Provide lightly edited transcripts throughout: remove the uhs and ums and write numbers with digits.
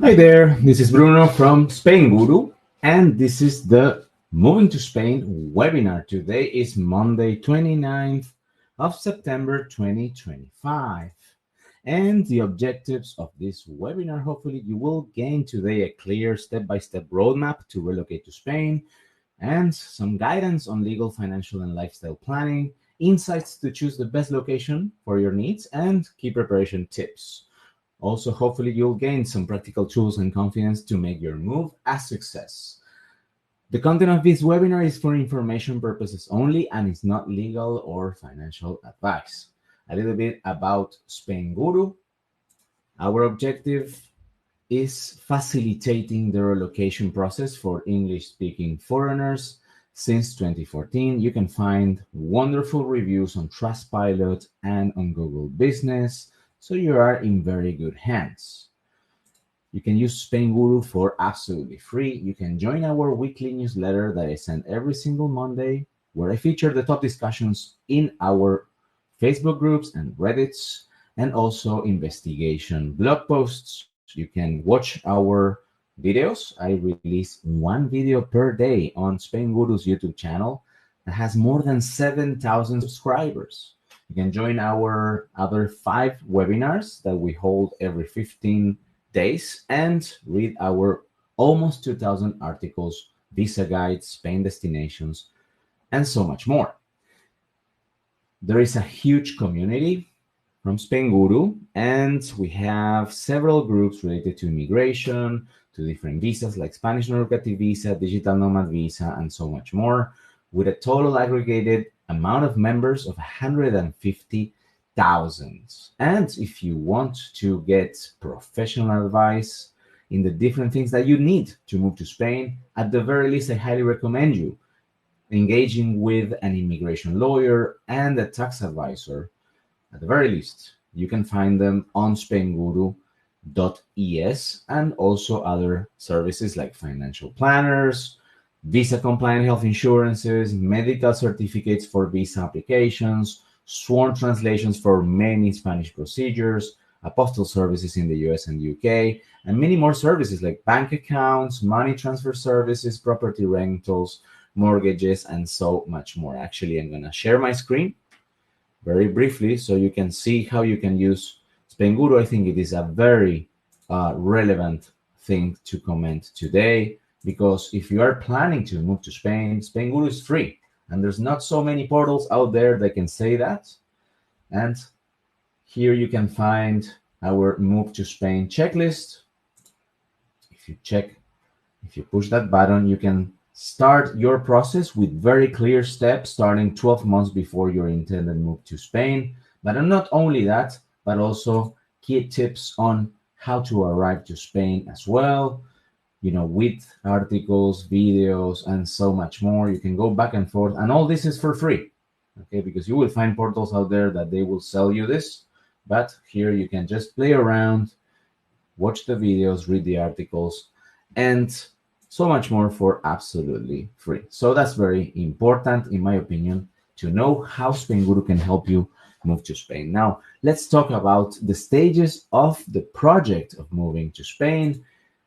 Hi there, this is Bruno from SpainGuru, and this is the Moving to Spain webinar. Today is Monday, 29th of September 2025. And the objectives of this webinar, hopefully you will gain today a clear step-by-step roadmap to relocate to Spain and some guidance on legal, financial, and lifestyle planning, insights to choose the best location for your needs, and key preparation tips. Also, hopefully you'll gain some practical tools and confidence to make your move a success. The content of this webinar is for information purposes only and is not legal or financial advice. A little bit about SpainGuru. Our objective is facilitating the relocation process for English-speaking foreigners. Since 2014, you can find wonderful reviews on Trustpilot and on Google Business, so you are in very good hands. You can use SpainGuru for absolutely free. You can join our weekly newsletter that I send every single Monday, where I feature the top discussions in our Facebook groups and Reddits, and also investigation blog posts. You can watch our videos. I release one video per day on SpainGuru's YouTube channel that has more than 7,000 subscribers. You can join our other 5 webinars that we hold every 15 days and read our almost 2,000 articles, visa guides, Spain destinations, and so much more. There is a huge community from SpainGuru, and we have several groups related to immigration, to different visas like Spanish non-lucrative visa, digital nomad visa, and so much more, with a total aggregated amount of members of 150,000. And if you want to get professional advice in the different things that you need to move to Spain, at the very least, I highly recommend you engaging with an immigration lawyer and a tax advisor. At the very least, you can find them on SpainGuru.es and also other services like financial planners, visa compliant health insurances, medical certificates for visa applications, sworn translations for many Spanish procedures, apostille services in the US and UK, and many more services like bank accounts, money transfer services, property rentals, mortgages, and so much more. Actually, I'm going to share my screen very briefly so you can see how you can use SpainGuru. I think it is a very relevant thing to comment today, because if you are planning to move to Spain, SpainGuru is free, and there's not so many portals out there that can say that. And here you can find our Move to Spain checklist. If you push that button, you can start your process with very clear steps starting 12 months before your intended move to Spain. But not only that, but also key tips on how to arrive to Spain as well, with articles, videos, and so much more. You can go back and forth, and all this is for free, okay? Because you will find portals out there that they will sell you this, but here you can just play around, watch the videos, read the articles, and so much more for absolutely free. So that's very important, in my opinion, to know how SpainGuru can help you move to Spain. Now, let's talk about the stages of the project of moving to Spain.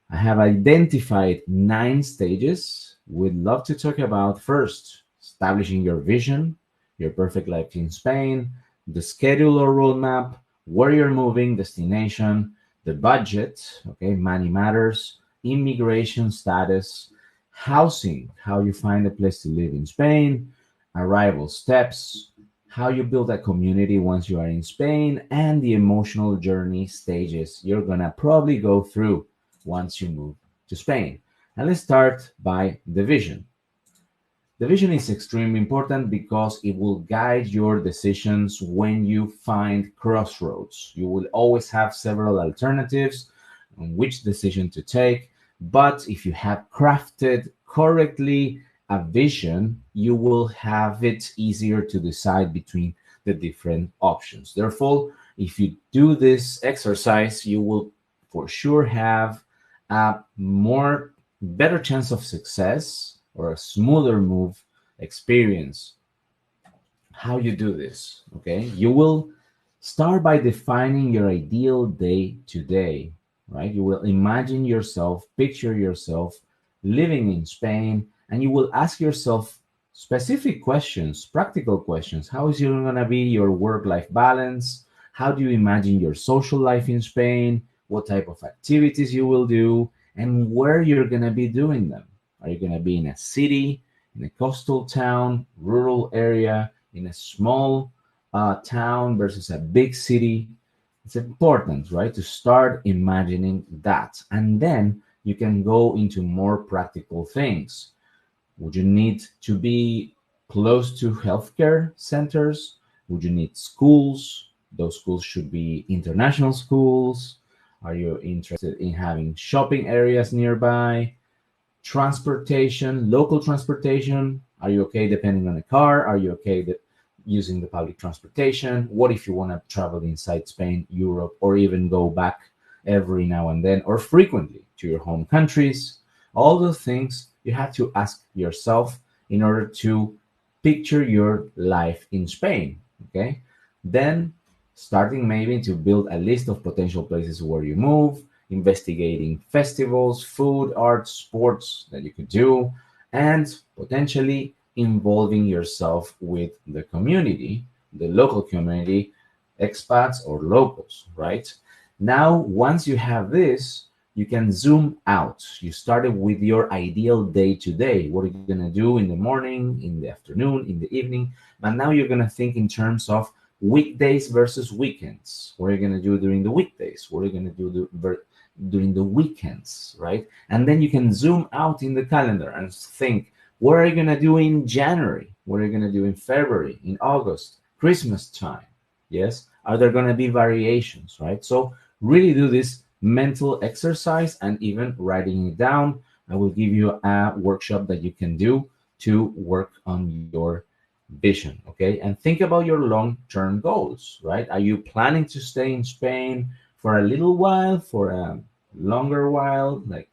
I have identified 9 stages. We'd love to talk about first, establishing your vision, your perfect life in Spain, the schedule or roadmap, where you're moving, destination, the budget, okay, money matters, immigration status, housing, how you find a place to live in Spain, arrival steps, how you build a community once you are in Spain, and the emotional journey stages you're gonna probably go through once you move to Spain. And let's start by the vision. The vision is extremely important because it will guide your decisions when you find crossroads. You will always have several alternatives on which decision to take, but if you have crafted correctly a vision, you will have it easier to decide between the different options. Therefore, if you do this exercise, you will for sure have a better chance of success or a smoother move experience. How you do this, okay? You will start by defining your ideal day to day. right? You will imagine yourself, picture yourself living in Spain, and you will ask yourself specific questions, practical questions. How is going to be your work-life balance? How do you imagine your social life in Spain? What type of activities you will do, and where you're going to be doing them? Are you going to be in a city, in a coastal town, rural area, in a small town versus a big city? It's important, right, to start imagining that. And then you can go into more practical things. Would you need to be close to healthcare centers? Would you need schools? Those schools should be international schools. Are you interested in having shopping areas nearby? Transportation, local transportation. Are you okay depending on the car? Are you okay using the public transportation? What if you want to travel inside Spain, Europe, or even go back every now and then or frequently to your home countries? All those things you have to ask yourself in order to picture your life in Spain. Okay. Then starting maybe to build a list of potential places where you move, investigating festivals, food, art, sports that you could do, and potentially involving yourself with the community, the local community, expats or locals, right? Now, once you have this, you can zoom out. You started with your ideal day to day. What are you going to do in the morning, in the afternoon, in the evening? But now you're going to think in terms of weekdays versus weekends. What are you going to do during the weekdays? What are you going to do during the weekends, right? And then you can zoom out in the calendar and think, what are you going to do in January? What are you going to do in February, in August, Christmas time? Yes. Are there going to be variations, right? So really do this mental exercise and even writing it down. I will give you a workshop that you can do to work on your vision, okay? And think about your long-term goals, right? Are you planning to stay in Spain for a little while, for a longer while, like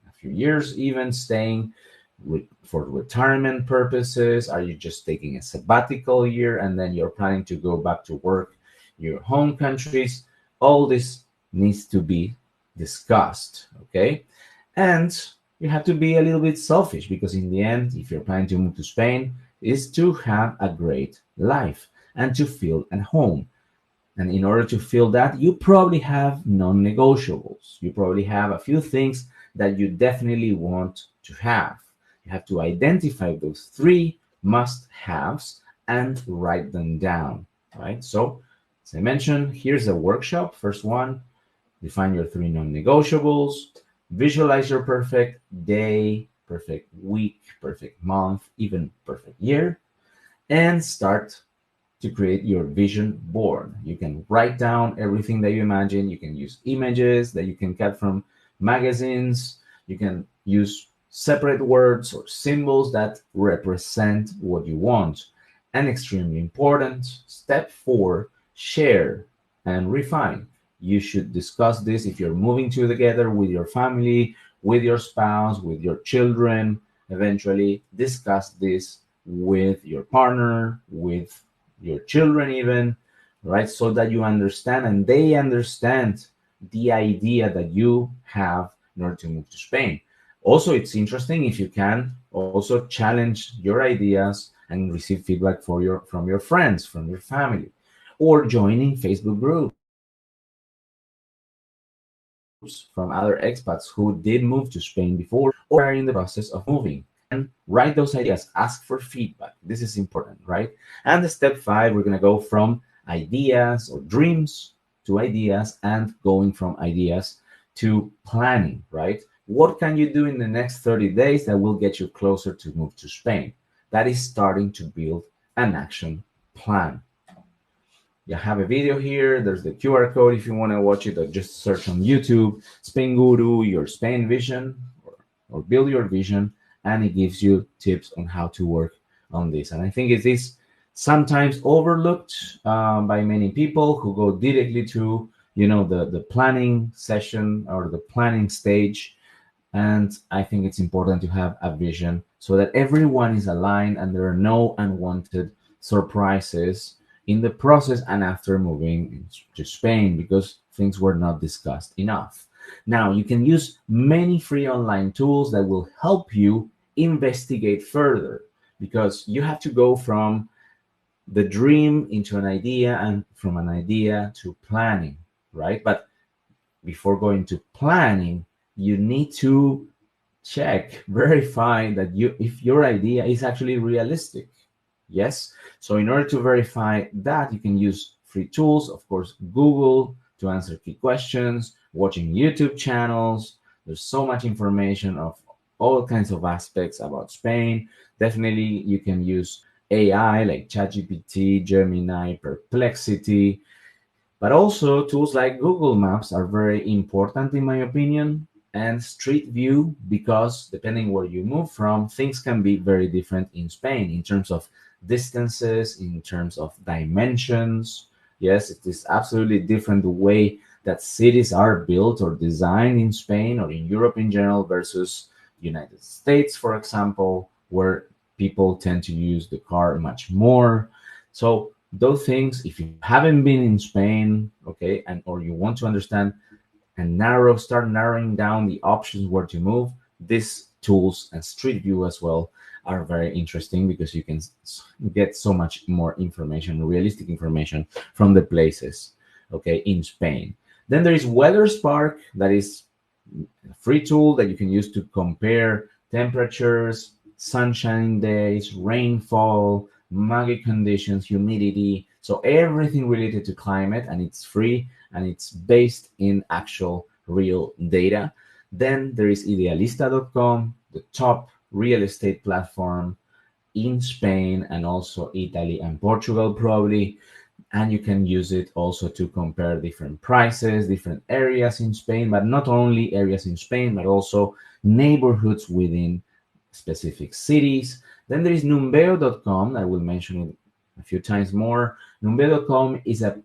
a few years even, staying for retirement purposes? Are you just taking a sabbatical year and then you're planning to go back to work your home countries? All this needs to be discussed, okay? And you have to be a little bit selfish, because in the end, if you're planning to move to Spain, is to have a great life and to feel at home. And in order to feel that, you probably have non-negotiables. You probably have a few things that you definitely want to have. You have to identify those three must-haves and write them down, right? So, as I mentioned, here's a workshop. First one, define your three non-negotiables, visualize your perfect day, perfect week, perfect month, even perfect year, and start to create your vision board. You can write down everything that you imagine. You can use images that you can cut from magazines. You can use separate words or symbols that represent what you want. And extremely important, step 4, share and refine. You should discuss this if you're moving together with your family, with your spouse, with your children. Eventually, discuss this with your partner, with your children even, right? So that you understand and they understand the idea that you have in order to move to Spain. Also, it's interesting if you can also challenge your ideas and receive feedback from your friends, from your family, or joining Facebook groups from other expats who did move to Spain before or are in the process of moving. And write those ideas, ask for feedback. This is important, right? And the step 5, we're going to go from ideas or dreams to ideas and going from ideas to planning, right? What can you do in the next 30 days that will get you closer to move to Spain? That is starting to build an action plan. You have a video here. There's the QR code if you want to watch it, or just search on YouTube, SpainGuru, your Spain vision, or build your vision, and it gives you tips on how to work on this. And I think it is sometimes overlooked by many people who go directly to, the planning session or the planning stage. And I think it's important to have a vision so that everyone is aligned and there are no unwanted surprises in the process and after moving to Spain, because things were not discussed enough. Now, you can use many free online tools that will help you investigate further, because you have to go from the dream into an idea and from an idea to planning, right? But before going to planning, you need to check, verify that if your idea is actually realistic. Yes. So in order to verify that, you can use free tools, of course, Google to answer key questions, watching YouTube channels. There's so much information of all kinds of aspects about Spain. Definitely, you can use AI like ChatGPT, Gemini, Perplexity, but also tools like Google Maps are very important in my opinion, and Street View, because depending where you move from, things can be very different in Spain in terms of distances, in terms of dimensions. Yes, it is absolutely different the way that cities are built or designed in Spain or in Europe in general versus United States, for example, where people tend to use the car much more. So those things, if you haven't been in Spain, okay, and or you want to understand and start narrowing down the options where to move, these tools and Street View as well are very interesting, because you can get so much more information, realistic information from the places, okay, in Spain. Then there is Weather Spark, that is a free tool that you can use to compare temperatures, sunshine days, rainfall, muggy conditions, humidity. So everything related to climate, and it's free and it's based in actual real data. Then there is idealista.com, the top real estate platform in Spain and also Italy and Portugal probably. And you can use it also to compare different prices, different areas in Spain, but not only areas in Spain, but also neighborhoods within specific cities. Then there is numbeo.com. I will mention it a few times more. Numbeo.com is a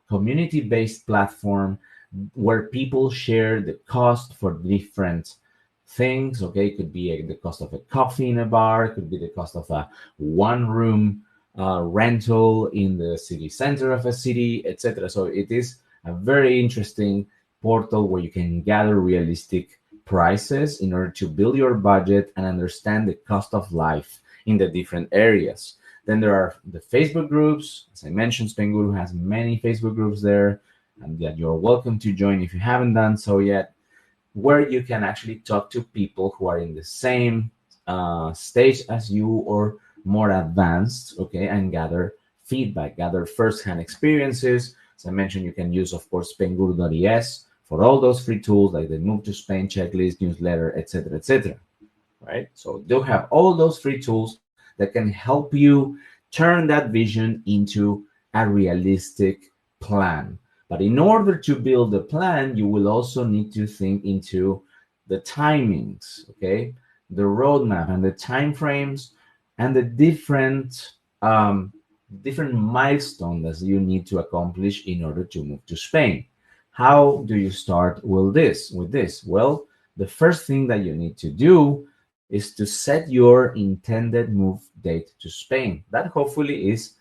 community-based platform where people share the cost for different things. Okay, it could be the cost of a coffee in a bar, it could be the cost of a one-room rental in the city center of a city, etc. So it is a very interesting portal where you can gather realistic prices in order to build your budget and understand the cost of life in the different areas. Then there are the Facebook groups. As I mentioned, SpainGuru has many Facebook groups there, and that you're welcome to join if you haven't done so yet, where you can actually talk to people who are in the same stage as you or more advanced, okay, and gather feedback, gather first-hand experiences. As I mentioned, you can use, of course, SpainGuru.es for all those free tools like the Move to Spain checklist, newsletter, etc., etc. Right? So you have all those free tools that can help you turn that vision into a realistic plan. But in order to build a plan, you will also need to think into the timings, okay, the roadmap and the time frames and the different milestones that you need to accomplish in order to move to Spain. How do you start with this? Well, the first thing that you need to do is to set your intended move date to Spain. That hopefully is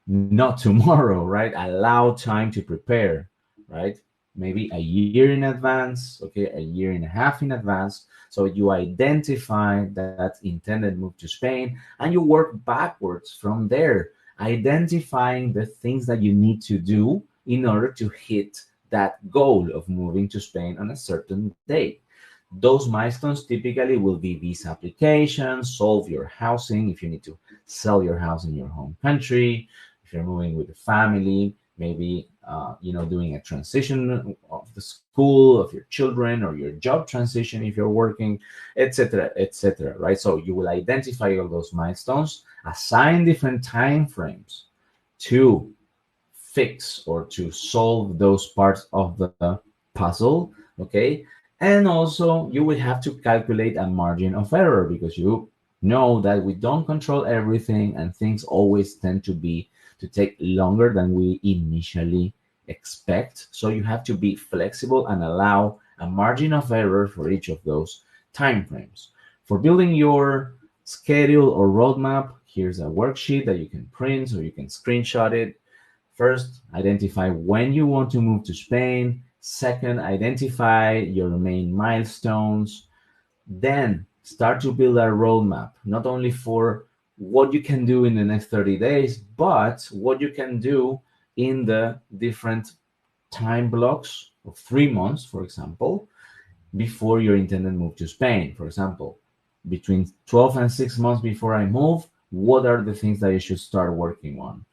not tomorrow, right? Allow time to prepare, right? Maybe a year in advance, okay, a year and a half in advance. So you identify that intended move to Spain and you work backwards from there, identifying the things that you need to do in order to hit that goal of moving to Spain on a certain date. Those milestones typically will be visa applications, solve your housing if you need to sell your house in your home country, if you're moving with a family, maybe doing a transition of the school of your children or your job transition if you're working, etc., right? So you will identify all those milestones, assign different time frames to fix or to solve those parts of the puzzle, okay? And also you will have to calculate a margin of error, because you know that we don't control everything and things always tend to take longer than we initially expect. So you have to be flexible and allow a margin of error for each of those time frames. For building your schedule or roadmap, here's a worksheet that you can print or you can screenshot it. First, identify when you want to move to Spain. Second, identify your main milestones. Then start to build a roadmap, not only for what you can do in the next 30 days, but what you can do in the different time blocks of 3 months, for example, before your intended move to Spain. For example, between 12 and 6 months before I move, what are the things that I should start working on?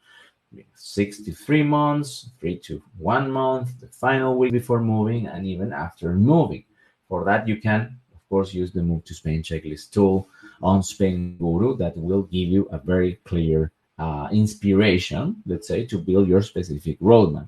6 to 3 months, 3 to 1 month, the final week before moving, and even after moving. For that, you can, of course, use the Move to Spain checklist tool on SpainGuru that will give you a very clear inspiration, let's say, to build your specific roadmap.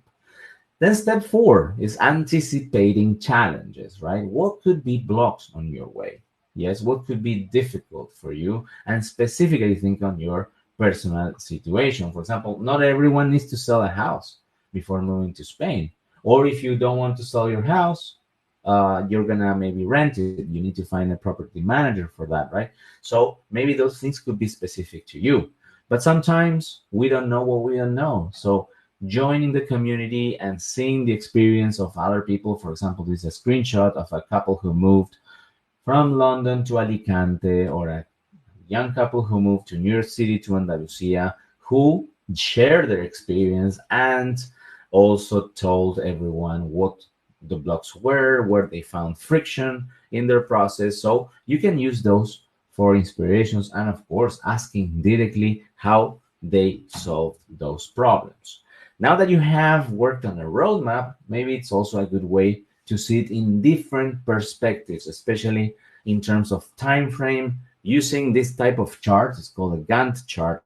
Then step 4 is anticipating challenges, right? What could be blocks on your way? Yes, what could be difficult for you? And specifically think on your personal situation. For example, not everyone needs to sell a house before moving to Spain. Or if you don't want to sell your house, you're gonna maybe rent it. You need to find a property manager for that, right? So maybe those things could be specific to you. But sometimes we don't know what we don't know. So joining the community and seeing the experience of other people. For example, this is a screenshot of a couple who moved from London to Alicante, or a young couple who moved to New York City to Andalusia, who shared their experience and also told everyone what the blocks were, where they found friction in their process. So you can use those for inspirations and, of course, asking directly how they solved those problems. Now that you have worked on a roadmap, maybe it's also a good way to see it in different perspectives, especially in terms of time frame. Using this type of chart, it's called a Gantt chart,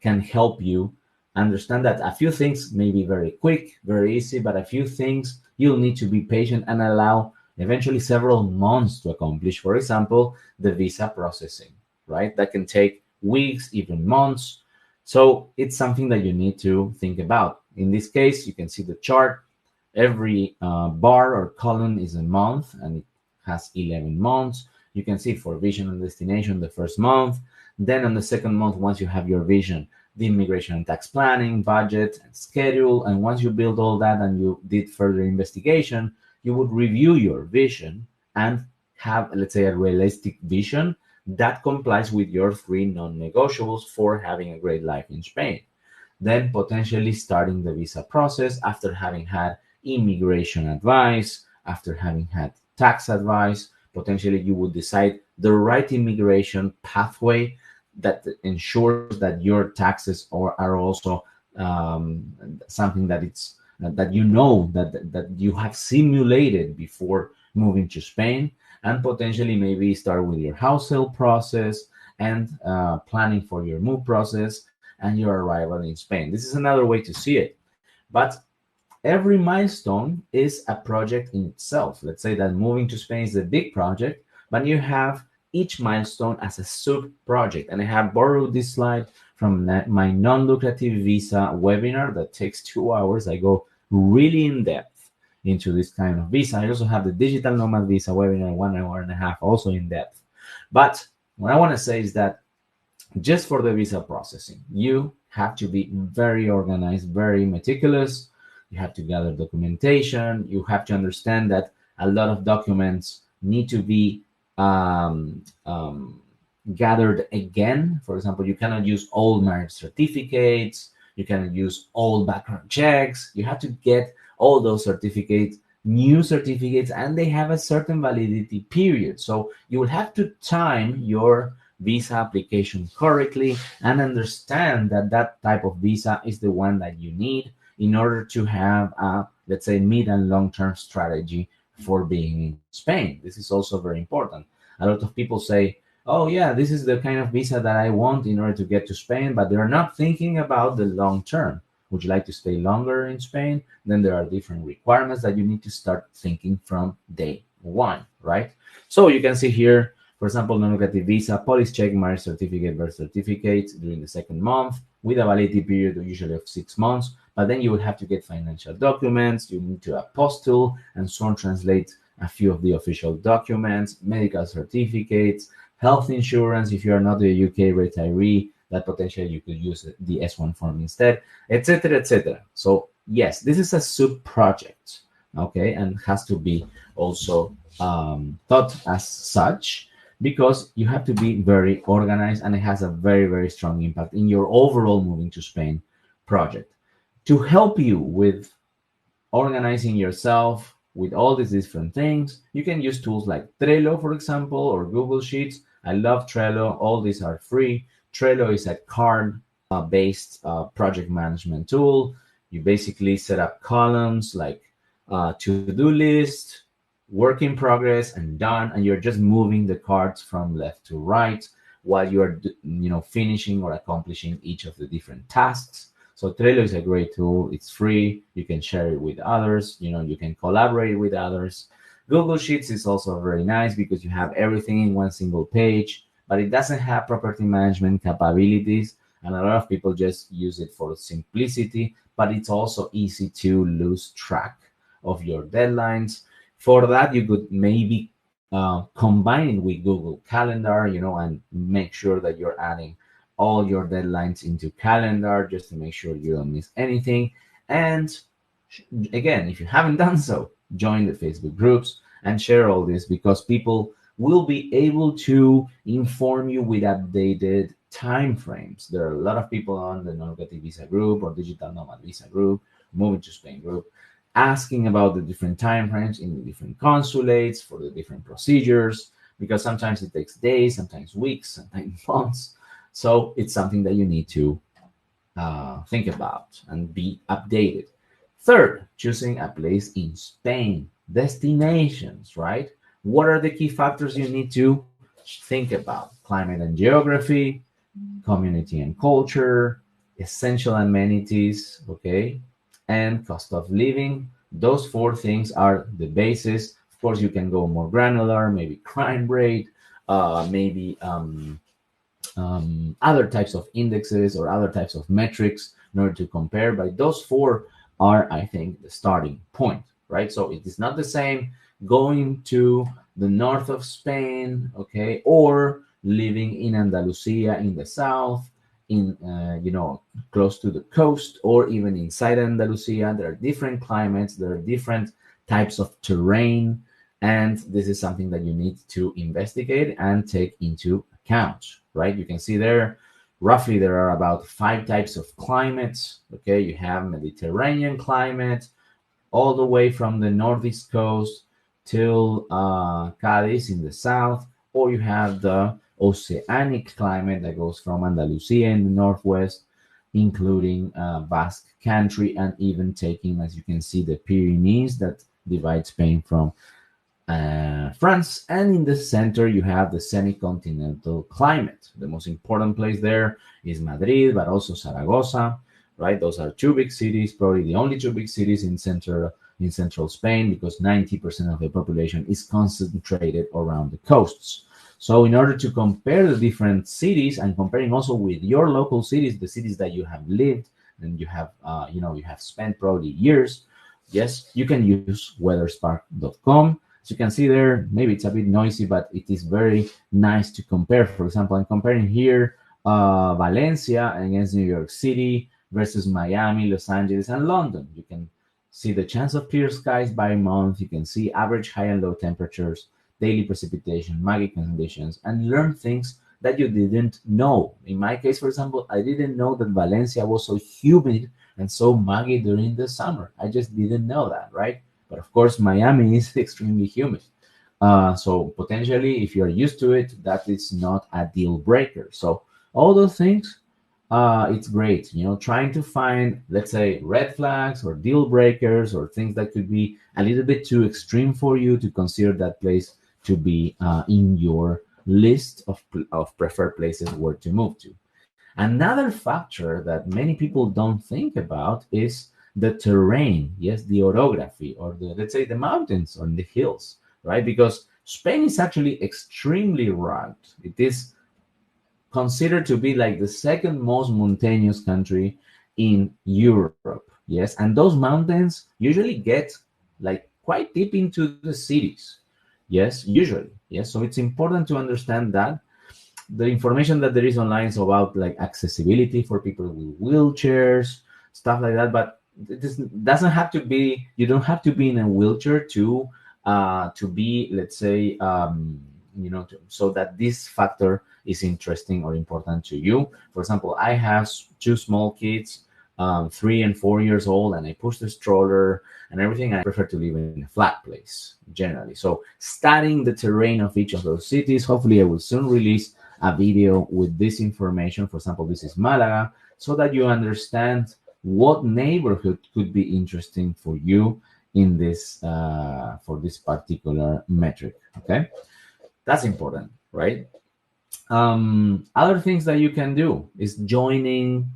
can help you understand that a few things may be very quick, very easy, but a few things you'll need to be patient and allow eventually several months to accomplish. For example, the visa processing, right? That can take weeks, even months. So it's something that you need to think about. In this case, you can see the chart. Every bar or column is a month, and it has 11 months. You can see for vision and destination the first month. Then on the second month, once you have your vision, the immigration and tax planning, budget, and schedule. And once you build all that and you did further investigation, you would review your vision and have, let's say, a realistic vision that complies with your 3 non-negotiables for having a great life in Spain. Then potentially starting the visa process after having had immigration advice, after having had tax advice. Potentially you would decide the right immigration pathway that ensures that your taxes are also something that it's that you know that you have simulated before moving to Spain, and potentially maybe start with your house sale process and planning for your move process and your arrival in Spain. This is another way to see it. But every milestone is a project in itself. Let's say that moving to Spain is a big project, but you have each milestone as a sub-project. And I have borrowed this slide from my non-lucrative visa webinar that takes 2 hours. I go really in depth into this kind of visa. I also have the digital nomad visa webinar, 1 hour and a half, also in depth. But what I want to say is that just for the visa processing, you have to be very organized, very meticulous. You have to gather documentation. You have to understand that a lot of documents need to be gathered again. For example, you cannot use old marriage certificates. You cannot use old background checks. You have to get all those certificates, new certificates, and they have a certain validity period. So you will have to time your visa application correctly and understand that that type of visa is the one that you need in order to have a, let's say, mid and long-term strategy for being in Spain. This is also very important. A lot of people say, oh yeah, this is the kind of visa that I want in order to get to Spain, but they're not thinking about the long term. Would you like to stay longer in Spain? Then there are different requirements that you need to start thinking from day one, right? So you can see here, for example, non-lucrative visa, police check, marriage certificate, birth certificate during the second month with a validity period usually of 6 months. But then you would have to get financial documents. You need to apostille and sworn translate a few of the official documents, medical certificates, health insurance if you are not a UK retiree, that potentially you could use the S1 form instead, etc., etc. So yes, this is a sub-project. okay, and has to be also thought as such, because you have to be very organized, and it has a very, very strong impact in your overall moving to Spain project. To help you with organizing yourself with all these different things, you can use tools like Trello, for example, or Google Sheets. I love Trello. All these are free. Trello is a card based project management tool. You basically set up columns like to-do list, work in progress, and done, and you're just moving the cards from left to right while you're finishing or accomplishing each of the different tasks. So Trello is a great tool. It's free. You can share it with others. You can collaborate with others. Google Sheets is also very nice because you have everything in one single page, but it doesn't have property management capabilities. And a lot of people just use it for simplicity, but it's also easy to lose track of your deadlines. For that, you could maybe combine it with Google Calendar, and make sure that you're adding all your deadlines into calendar just to make sure you don't miss anything. And again, if you haven't done so, join the Facebook groups and share all this, because people will be able to inform you with updated time frames. There are a lot of people on the Non-Creative Visa group or Digital Nomad Visa group, Moving to Spain group, asking about the different time frames in the different consulates for the different procedures, because sometimes it takes days, sometimes weeks, sometimes months. So it's something that you need to think about and be updated. Third, choosing a place in Spain. Destinations, right? What are the key factors you need to think about? Climate and geography, community and culture, essential amenities, okay, and cost of living. Those four things are the basis. Of course, you can go more granular, maybe crime rate, maybe other types of indexes or other types of metrics in order to compare. But those four are, I think, the starting point, right? So it is not the same going to the north of Spain, okay, or living in Andalusia in the south, in close to the coast, or even inside Andalusia. There are different climates, there are different types of terrain, and this is something that you need to investigate and take into account, right? You can see there, roughly there are about 5 types of climates, okay? You have Mediterranean climate, all the way from the northeast coast till Cadiz in the south, or you have the oceanic climate that goes from Andalusia in the northwest, including Basque country, and even taking, as you can see, the Pyrenees that divide Spain from France. And in the center, you have the semi-continental climate. The most important place there is Madrid, but also Zaragoza, right? Those are 2 big cities, probably the only 2 big cities in central Spain, because 90% of the population is concentrated around the coasts. So in order to compare the different cities, and comparing also with your local cities, the cities that you have lived and you have spent probably years, yes, you can use weatherspark.com. As you can see there, maybe it's a bit noisy, but it is very nice to compare. For example, I'm comparing here Valencia against New York City versus Miami, Los Angeles, and London. You can see the chance of clear skies by month. You can see average high and low temperatures, daily precipitation, muggy conditions, and learn things that you didn't know. In my case, for example, I didn't know that Valencia was so humid and so muggy during the summer. I just didn't know that, right? But of course, Miami is extremely humid. So potentially, if you're used to it, that is not a deal breaker. So all those things, it's great, trying to find, let's say, red flags or deal breakers or things that could be a little bit too extreme for you to consider that place to be in your list of preferred places where to move to. Another factor that many people don't think about is the terrain, yes, the orography, or let's say the mountains or the hills, right? Because Spain is actually extremely rugged. It is considered to be like the second most mountainous country in Europe, yes, and those mountains usually get like quite deep into the cities, yes, usually, yes. So it's important to understand that the information that there is online is about like accessibility for people with wheelchairs, stuff like that, but this doesn't have to be, you don't have to be in a wheelchair to be, let's say, so that this factor is interesting or important to you. For example, I have two small kids, 3 and 4 years old, and I push the stroller and everything. I prefer to live in a flat place generally. So studying the terrain of each of those cities, hopefully I will soon release a video with this information. For example, this is Malaga, so that you understand what neighborhood could be interesting for you in this for this particular metric. Okay, that's important, right? Other things that you can do is joining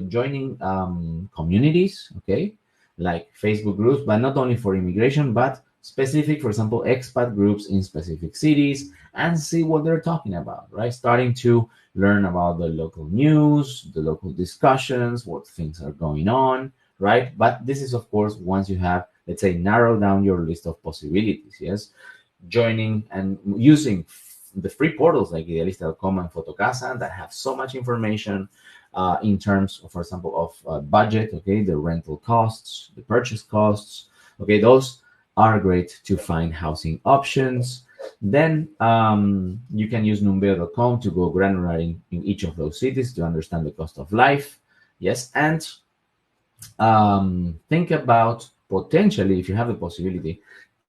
joining communities, okay, like Facebook groups, but not only for immigration, but specific, for example, expat groups in specific cities, and see what they're talking about, right? Starting to learn about the local news, the local discussions, what things are going on, right? But this is, of course, once you have, let's say, narrow down your list of possibilities, yes? Joining and using the free portals like Idealista.com and Fotocasa that have so much information in terms of, for example, of budget, okay, the rental costs, the purchase costs, okay, those are great to find housing options. Then you can use Numbeo.com to go granular in each of those cities to understand the cost of life, yes, and think about potentially, if you have the possibility,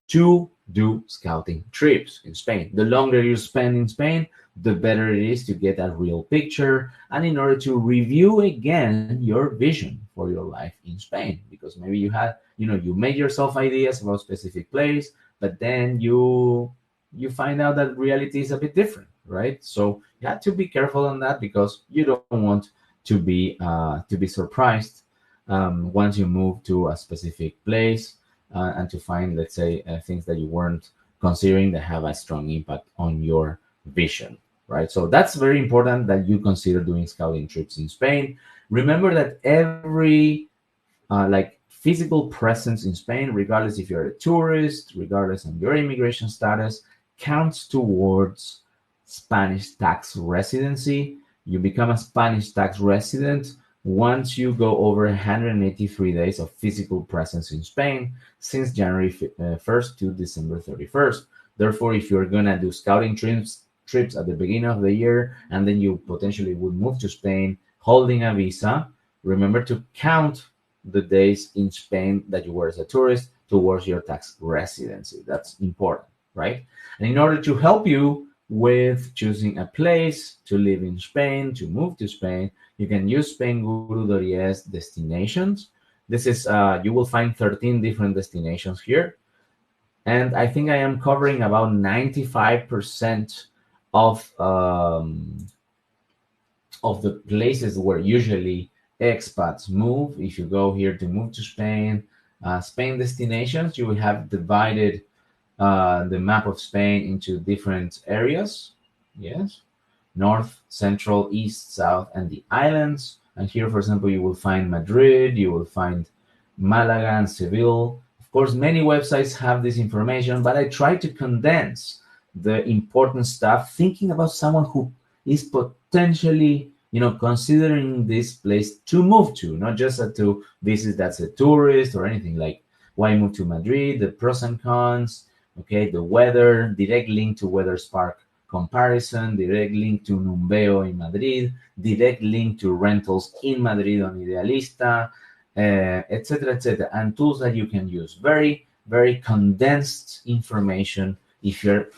to do scouting trips in Spain. The longer you spend in Spain, the better it is to get a real picture, and in order to review again your vision for your life in Spain, because maybe you had, you made yourself ideas about a specific place, but then you find out that reality is a bit different, right? So you have to be careful on that, because you don't want to be surprised once you move to a specific place. And to find, let's say, things that you weren't considering that have a strong impact on your vision, right? So that's very important that you consider doing scouting trips in Spain. Remember that every physical presence in Spain, regardless if you're a tourist, regardless of your immigration status, counts towards Spanish tax residency. You become a Spanish tax resident once you go over 183 days of physical presence in Spain since January 1st to December 31st. Therefore, if you're going to do scouting trips at the beginning of the year, and then you potentially would move to Spain holding a visa, remember to count the days in Spain that you were as a tourist towards your tax residency. That's important, right? And in order to help you with choosing a place to live in Spain, to move to Spain, you can use SpainGuru.es destinations. This is, you will find 13 different destinations here. And I think I am covering about 95% of the places where usually expats move. If you go here to move to Spain, Spain destinations, you will have divided the map of Spain into different areas. Yes. North, central, east, south, and the islands. And here, for example, you will find Madrid, you will find Malaga and Seville. Of course, many websites have this information, but I try to condense the important stuff, thinking about someone who is potentially, considering this place to move to, not just to visit that's a tourist or anything. Like, why move to Madrid, the pros and cons, okay, the weather, direct link to Weather Spark comparison, direct link to Numbeo in Madrid, direct link to rentals in Madrid on Idealista, etc., etc., and tools that you can use. Very, very condensed information if you're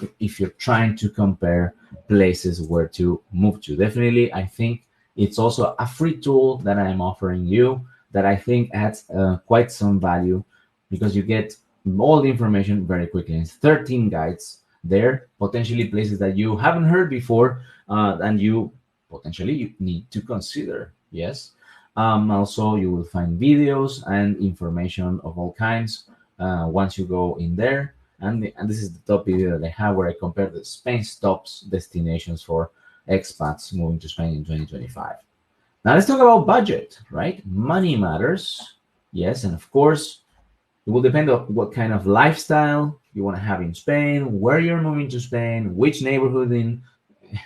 trying to compare places where to move to. Definitely, I think it's also a free tool that I'm offering you that I think adds quite some value, because you get all the information very quickly. It's 13 guides there, potentially places that you haven't heard before, and you potentially need to consider. Yes. Also, you will find videos and information of all kinds once you go in there. And this is the top video that I have, where I compare the Spain's top destinations for expats moving to Spain in 2025. Now let's talk about budget, right? Money matters. Yes, and of course, it will depend on what kind of lifestyle you want to have in Spain, where you're moving to Spain, which neighborhood in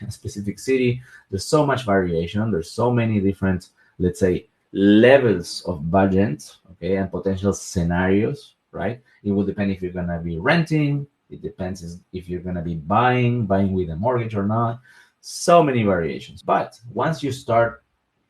a specific city. There's so much variation. There's so many different, let's say, levels of budget, okay, and potential scenarios, right? It will depend if you're gonna be renting. It depends if you're gonna be buying with a mortgage or not. So many variations. But once you start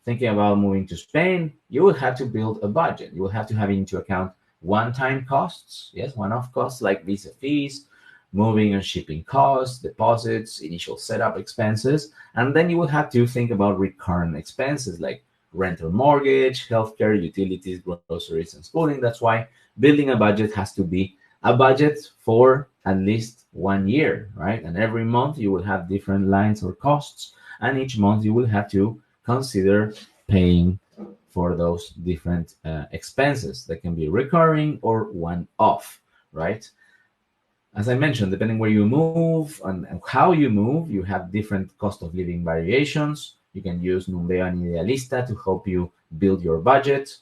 thinking about moving to Spain, you will have to build a budget. You will have to have into account one-time costs, yes, one-off costs like visa fees, moving and shipping costs, deposits, initial setup expenses, and then you will have to think about recurrent expenses like rental mortgage, healthcare, utilities, groceries, and schooling. That's why building a budget has to be a budget for at least 1 year, right? And every month you will have different lines or costs, and each month you will have to consider paying for those different expenses that can be recurring or one-off, right? As I mentioned, depending where you move and how you move, you have different cost of living variations. You can use Numbeo and Idealista to help you build your budget.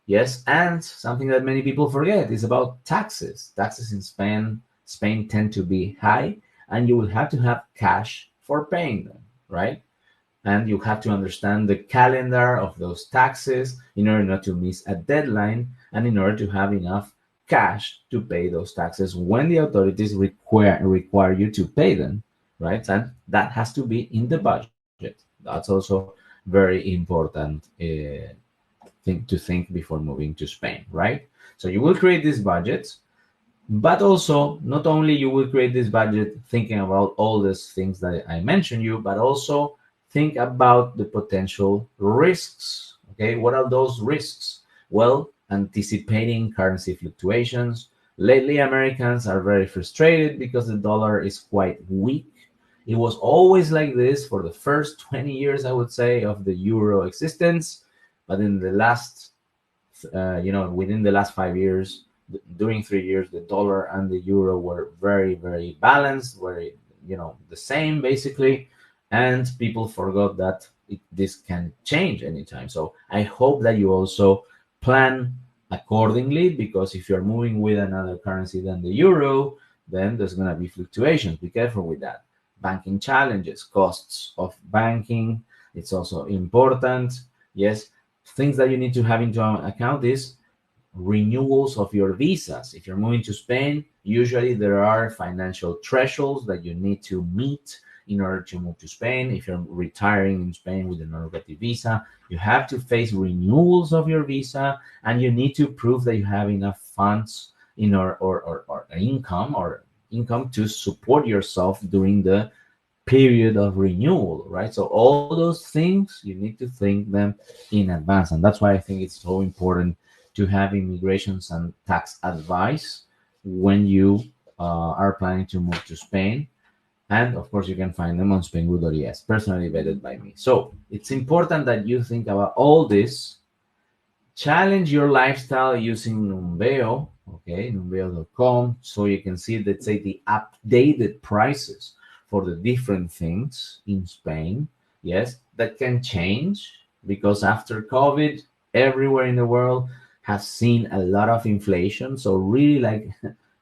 Yes, and something that many people forget is about taxes. Taxes in Spain tend to be high, and you will have to have cash for paying them, right? And you have to understand the calendar of those taxes in order not to miss a deadline and in order to have enough cash to pay those taxes when the authorities require you to pay them, right? And that has to be in the budget. That's also very important thing to think before moving to Spain, right? So you will create this budget, but also not only you will create this budget thinking about all these things that I mentioned you, but also think about the potential risks. Okay, what are those risks? Well, anticipating currency fluctuations. Lately, Americans are very frustrated because the dollar is quite weak. It was always like this for the first 20 years, I would say, of the euro existence. But in the last, within the last 5 years, during 3 years, the dollar and the euro were very, very balanced, very, the same basically. And people forgot that this can change anytime. So I hope that you also plan accordingly, because if you're moving with another currency than the euro, then there's going to be fluctuations. Be careful with that. Banking challenges, costs of banking, it's also important. Yes, things that you need to have into account is renewals of your visas. If you're moving to Spain, usually there are financial thresholds that you need to meet in order to move to Spain. If you're retiring in Spain with a non-rotative visa, you have to face renewals of your visa, and you need to prove that you have enough funds or income to support yourself during the period of renewal, right? So all those things, you need to think them in advance. And that's why I think it's so important to have immigrations and tax advice when you are planning to move to Spain. And of course, you can find them on SpainGuru.es, personally vetted by me. So it's important that you think about all this. Challenge your lifestyle using Numbeo, okay, numbeo.com, so you can see, let's say, the updated prices for the different things in Spain. Yes, that can change because after COVID, everywhere in the world has seen a lot of inflation. So really, like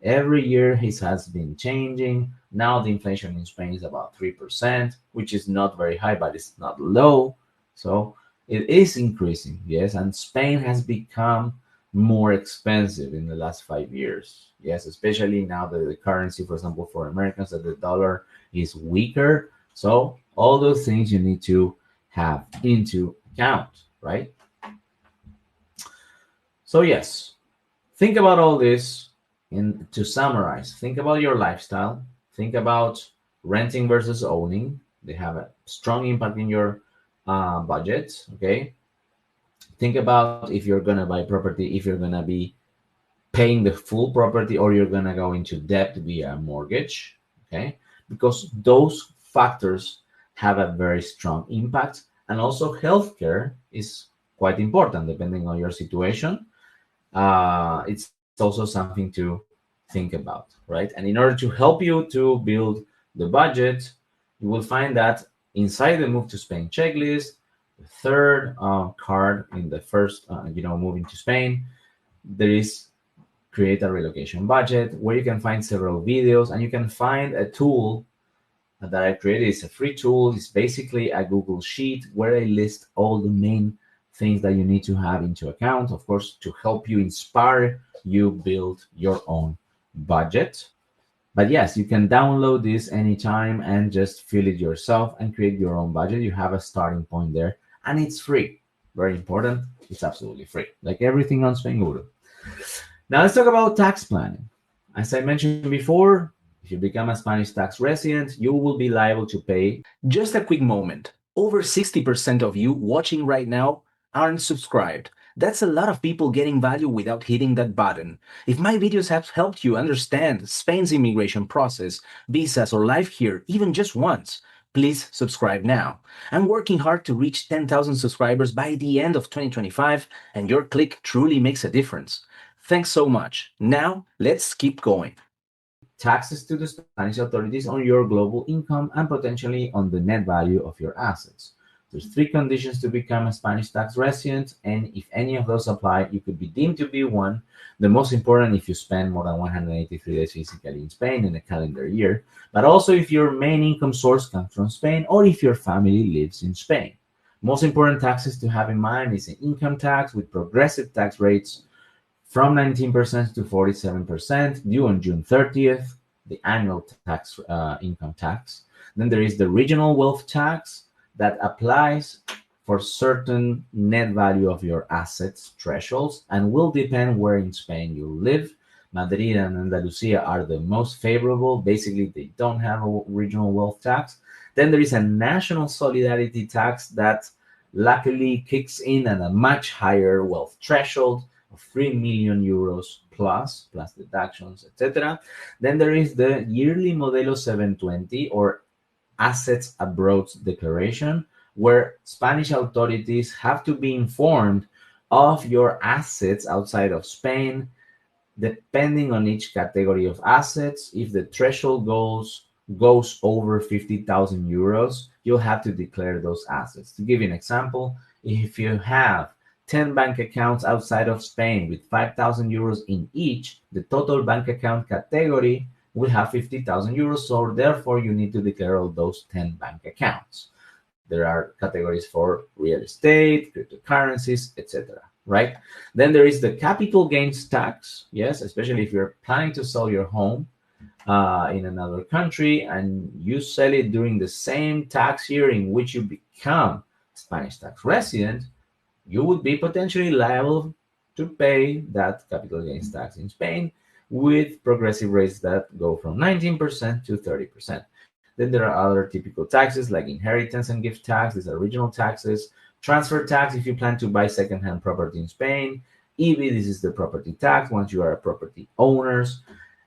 every year, it has been changing. Now the inflation in Spain is about 3%, which is not very high, but it's not low. So it is increasing, yes. And Spain has become more expensive in the last 5 years. Yes, especially now that the currency, for example, for Americans, that the dollar is weaker. So all those things you need to have into account, right? So yes, think about all this. And to summarize, think about your lifestyle. Think about renting versus owning. They have a strong impact in your budget. Okay. Think about if you're gonna buy property, if you're gonna be paying the full property, or you're gonna go into debt via mortgage. Okay, because those factors have a very strong impact. And also, healthcare is quite important depending on your situation. It's also something to think about, right? And in order to help you to build the budget, you will find that inside the Move to Spain checklist, the third card in the first, moving to Spain, there is create a relocation budget, where you can find several videos, and you can find a tool that I created. It's a free tool. It's basically a Google sheet where I list all the main things that you need to have into account, of course, to help you inspire you build your own budget. But yes, you can download this anytime and just fill it yourself and create your own budget. You have a starting point there, and it's free. Very important. It's absolutely free, like everything on SpainGuru. Now let's talk about tax planning. As I mentioned before, if you become a Spanish tax resident, you will be liable to pay. Just a quick moment. Over 60% of you watching right now aren't subscribed. That's a lot of people getting value without hitting that button. If my videos have helped you understand Spain's immigration process, visas, or life here, even just once, please subscribe now. I'm working hard to reach 10,000 subscribers by the end of 2025, and your click truly makes a difference. Thanks so much. Now, let's keep going. Taxes to the Spanish authorities on your global income and potentially on the net value of your assets. There's 3 conditions to become a Spanish tax resident, and if any of those apply, you could be deemed to be one. The most important if you spend more than 183 days physically in Spain in a calendar year, but also if your main income source comes from Spain or if your family lives in Spain. Most important taxes to have in mind is the income tax with progressive tax rates from 19% to 47% due on June 30th, the annual tax, income tax. Then there is the regional wealth tax that applies for certain net value of your assets thresholds and will depend where in Spain you live. Madrid and Andalusia are the most favorable. Basically, they don't have a regional wealth tax. Then there is a national solidarity tax that luckily kicks in at a much higher wealth threshold of 3 million euros plus deductions, etc. Then there is the yearly Modelo 720 or assets abroad declaration, where Spanish authorities have to be informed of your assets outside of Spain, depending on each category of assets. If the threshold goes over 50,000 euros, you'll have to declare those assets. To give you an example, if you have 10 bank accounts outside of Spain with 5,000 euros in each, the total bank account category will have 50,000 euros. So therefore, you need to declare all those 10 bank accounts. There are categories for real estate, cryptocurrencies, etc. Right? Then there is the capital gains tax. Yes, especially if you're planning to sell your home in another country and you sell it during the same tax year in which you become a Spanish tax resident, you would be potentially liable to pay that capital gains tax in Spain with progressive rates that go from 19% to 30%. Then there are other typical taxes like inheritance and gift tax. These are regional taxes. Transfer tax if you plan to buy secondhand property in Spain. EV, this is the property tax once you are a property owners.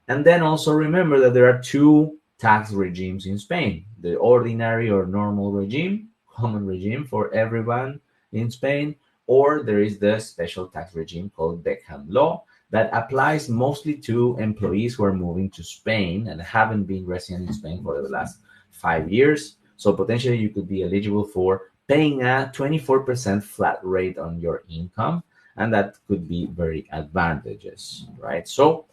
And then also remember that there are 2 tax regimes in Spain. The ordinary or normal regime, common regime for everyone in Spain, or there is the special tax regime called Beckham law that applies mostly to employees who are moving to Spain and haven't been resident in Spain for the last 5 years. So potentially you could be eligible for paying a 24% flat rate on your income, and that could be very advantageous, right? So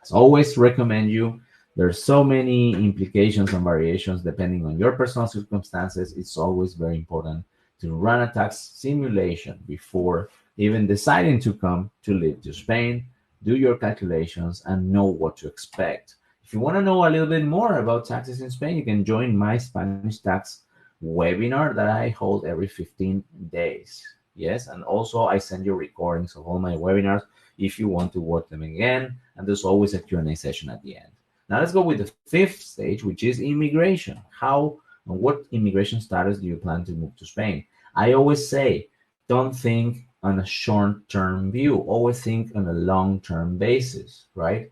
as always, recommend you. There's so many implications and variations depending on your personal circumstances. It's always very important to run a tax simulation before even deciding to come to live to Spain. Do your calculations and know what to expect. If you want to know a little bit more about taxes in Spain, you can join my Spanish tax webinar that I hold every 15 days. Yes, and also I send you recordings of all my webinars if you want to watch them again, and there's always a Q&A session at the end. Now let's go with the 5th stage, which is immigration. How and what immigration status do you plan to move to Spain? I always say, don't think on a short-term view. Always think on a long-term basis, right?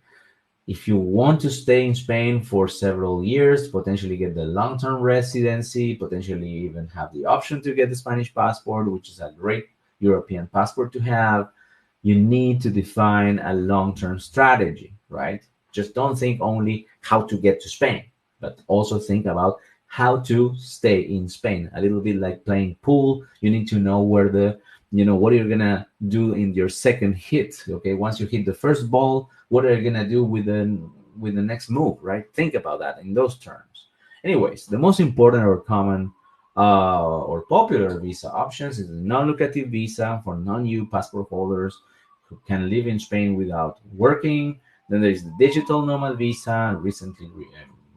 If you want to stay in Spain for several years, potentially get the long-term residency, potentially even have the option to get the Spanish passport, which is a great European passport to have, you need to define a long-term strategy, right? Just don't think only how to get to Spain, but also think about how to stay in Spain. A little bit like playing pool. You need to know where what you're gonna do in your second hit. Okay, once you hit the first ball, what are you gonna do with the next move, right? Think about that in those terms. Anyways, the most important or common or popular visa options is the non-lucrative visa for non-EU passport holders who can live in Spain without working. Then there is the digital nomad visa, recently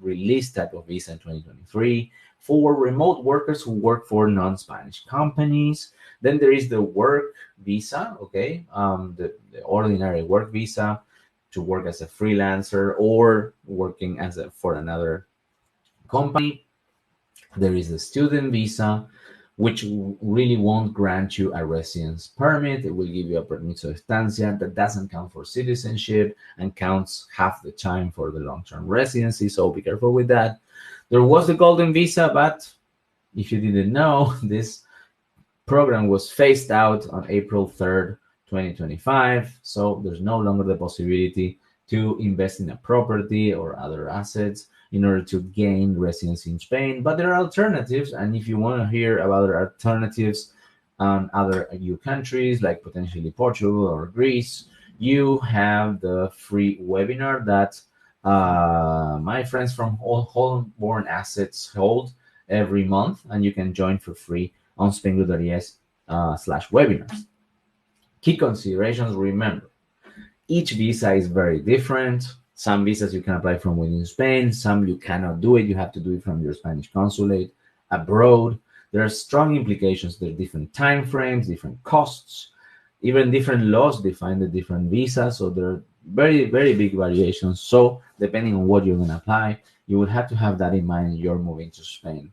released type of visa in 2023 for remote workers who work for non-Spanish companies. Then there is the work visa, okay, the ordinary work visa to work as a freelancer or working for another company. There is the student visa, which really won't grant you a residence permit. It will give you a permiso de estancia that doesn't count for citizenship and counts half the time for the long-term residency. So be careful with that. There was the golden visa, but if you didn't know, this program was phased out on April 3rd, 2025. So there's no longer the possibility to invest in a property or other assets in order to gain residency in Spain. But there are alternatives. And if you want to hear about alternatives on other EU countries, like potentially Portugal or Greece, you have the free webinar that my friends from Homeborn Assets hold every month, and you can join for free on SpainGuru.es/webinars. Key considerations: remember, each visa is very different. Some visas you can apply from within Spain, some you cannot do it. You have to do it from your Spanish consulate abroad. There are strong implications. There are different time frames, different costs, even different laws define the different visas. So there are very, very big variations. So depending on what you're going to apply, you will have to have that in mind in your moving to Spain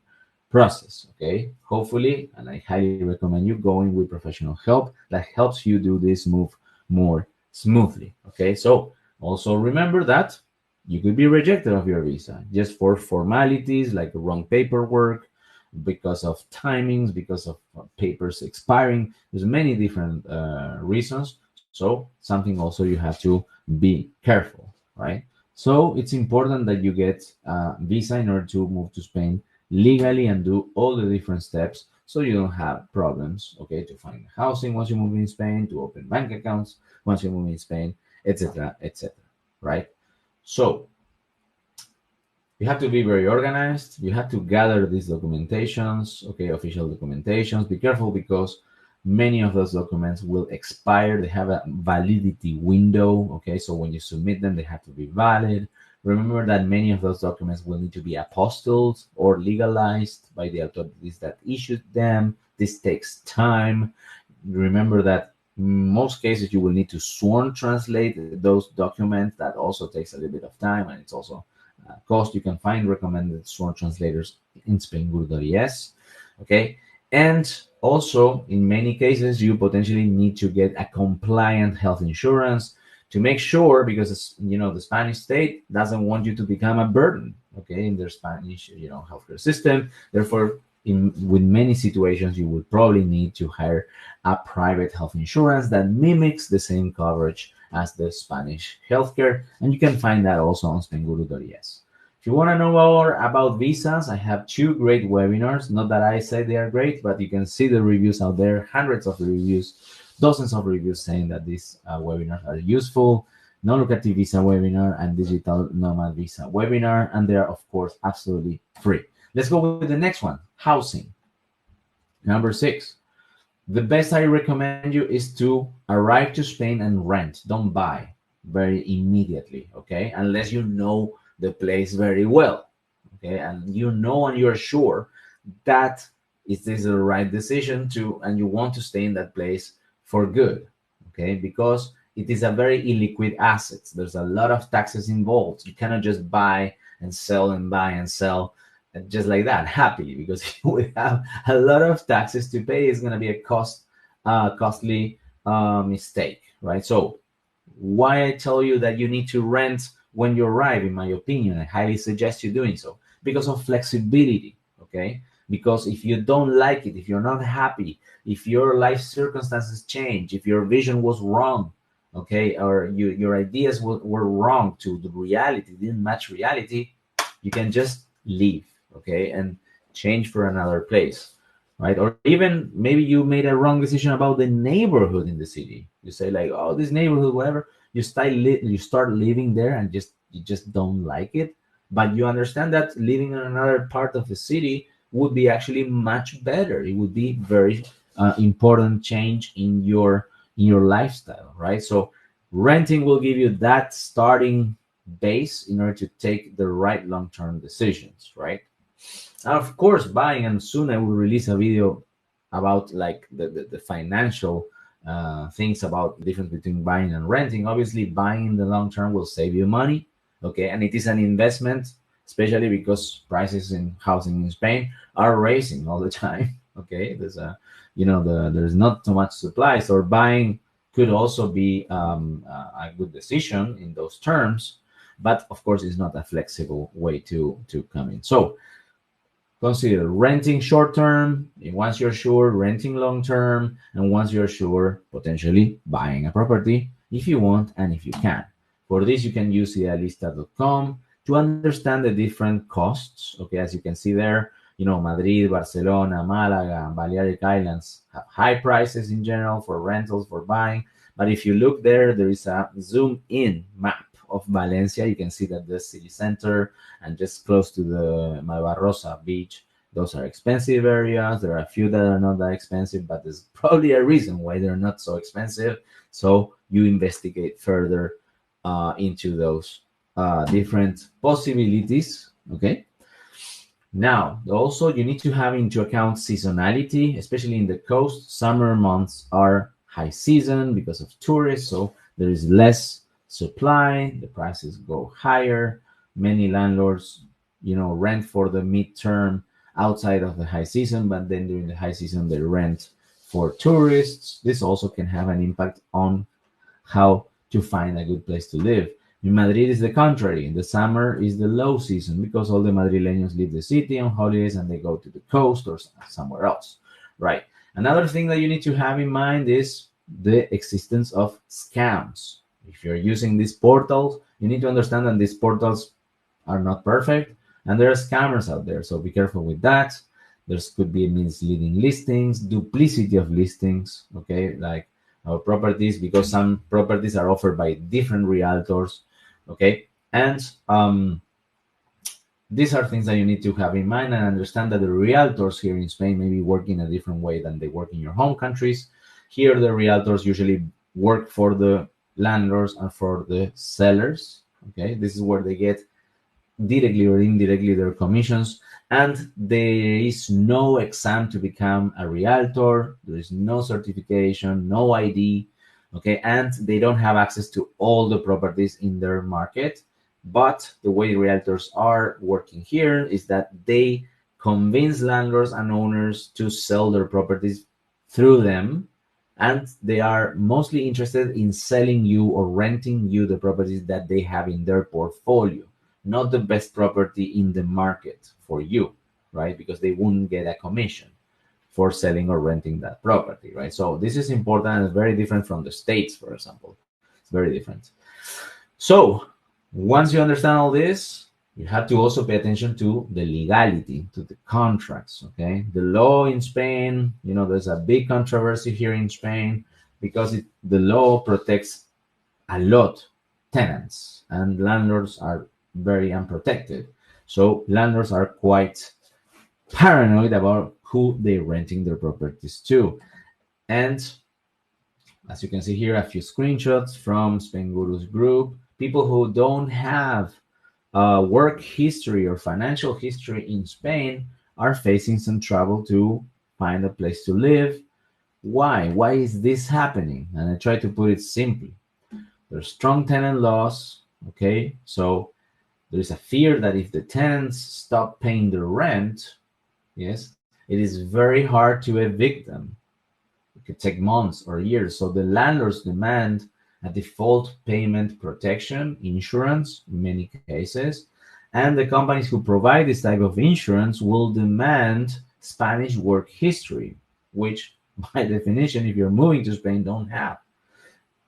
process. Okay, hopefully, and I highly recommend you going with professional help that helps you do this move more smoothly. Okay, so also remember that you could be rejected of your visa just for formalities like wrong paperwork, because of timings, because of papers expiring. There's many different reasons. So something also you have to be careful, right? So it's important that you get a visa in order to move to Spain legally and do all the different steps so you don't have problems, okay, to find housing once you move in Spain, to open bank accounts once you move in Spain, etc., etc., right? So you have to be very organized. You have to gather these documentations, okay, official documentations. Be careful because many of those documents will expire. They have a validity window, okay? So when you submit them, they have to be valid. Remember that many of those documents will need to be apostilled or legalized by the authorities that issued them. This takes time. Remember that in most cases you will need to sworn translate those documents. That also takes a little bit of time, and it's also cost. You can find recommended sworn translators in SpainGuru.es, okay? And also, in many cases, you potentially need to get a compliant health insurance to make sure, because the Spanish state doesn't want you to become a burden, okay, in their Spanish healthcare system. Therefore, with many situations, you will probably need to hire a private health insurance that mimics the same coverage as the Spanish healthcare, and you can find that also on SpainGuru.es. If you want to know more about visas, I have 2 great webinars. Not that I say they are great, but you can see the reviews out there, hundreds of reviews, dozens of reviews saying that these webinars are useful. Non-lucrative visa webinar and digital nomad visa webinar, and they are, of course, absolutely free. Let's go with the next one, housing. Number 6. The best I recommend you is to arrive to Spain and rent. Don't buy very immediately, okay? Unless you know the place very well, okay? And you're sure that this is the right decision and you want to stay in that place for good, okay? Because it is a very illiquid asset. There's a lot of taxes involved. You cannot just buy and sell and buy and sell just like that happily, because you will have a lot of taxes to pay. It's going to be a costly mistake, right? So why I tell you that you need to rent when you arrive, in my opinion, I highly suggest you doing so, because of flexibility, okay? Because if you don't like it, if you're not happy, if your life circumstances change, if your vision was wrong, okay, or your ideas were wrong to the reality, didn't match reality, you can just leave, okay, and change for another place, right? Or even maybe you made a wrong decision about the neighborhood in the city. You say like, oh, this neighborhood, whatever. You start living there and you just don't like it, but you understand that living in another part of the city would be actually much better. It would be very important change in your lifestyle, right? So renting will give you that starting base in order to take the right long-term decisions, right? And of course, buying, and soon I will release a video about like the financial things about the difference between buying and renting. Obviously, buying in the long term will save you money, okay, and it is an investment, especially because prices in housing in Spain are rising all the time. Okay, there's a, there's not too much supply, so buying could also be a good decision in those terms, but of course, it's not a flexible way to come in. So consider renting short term, once you're sure, renting long term, and once you're sure, potentially buying a property if you want and if you can. For this, you can use idealista.com to understand the different costs. Okay, as you can see there, Madrid, Barcelona, Malaga, Balearic Islands have high prices in general for rentals, for buying. But if you look there, there is a zoom in map of Valencia. You can see that the city center and just close to the Malvarrosa beach, those are expensive areas. There are a few that are not that expensive, but there's probably a reason why they're not so expensive. So you investigate further into those different possibilities. Okay. Now, also you need to have into account seasonality, especially in the coast. Summer months are high season because of tourists, so there is less supply, the prices go higher. Many landlords, rent for the midterm outside of the high season, but then during the high season they rent for tourists. This also can have an impact on how to find a good place to live. In Madrid is the contrary. In the summer is the low season because all the Madrileños leave the city on holidays and they go to the coast or somewhere else, right? Another thing that you need to have in mind is the existence of scams. If you're using these portals, you need to understand that these portals are not perfect and there are scammers out there. So be careful with that. There could be misleading listings, duplicity of listings, okay, like our properties, because some properties are offered by different realtors, okay? And these are things that you need to have in mind and understand that the realtors here in Spain may be working a different way than they work in your home countries. Here, the realtors usually work for the landlords and for the sellers. Okay, this is where they get directly or indirectly their commissions, and there is no exam to become a realtor. There is no certification, no ID. Okay, and they don't have access to all the properties in their market. But the way realtors are working here is that they convince landlords and owners to sell their properties through them, and they are mostly interested in selling you or renting you the properties that they have in their portfolio, not the best property in the market for you, right? Because they wouldn't get a commission for selling or renting that property, right? So this is important and very different from the States, for example. It's very different. So once you understand all this, you have to also pay attention to the legality, to the contracts, okay? The law in Spain, there's a big controversy here in Spain because the law protects a lot tenants and landlords are very unprotected. So landlords are quite paranoid about who they're renting their properties to. And as you can see here, a few screenshots from SpainGuru's group. People who don't have work history or financial history in Spain are facing some trouble to find a place to live. Why? Why is this happening? And I try to put it simply. There's strong tenant laws, okay? So there's a fear that if the tenants stop paying the rent, yes, it is very hard to evict them. It could take months or years. So the landlords demand a default payment protection insurance in many cases, and the companies who provide this type of insurance will demand Spanish work history, which by definition, if you're moving to Spain, don't have.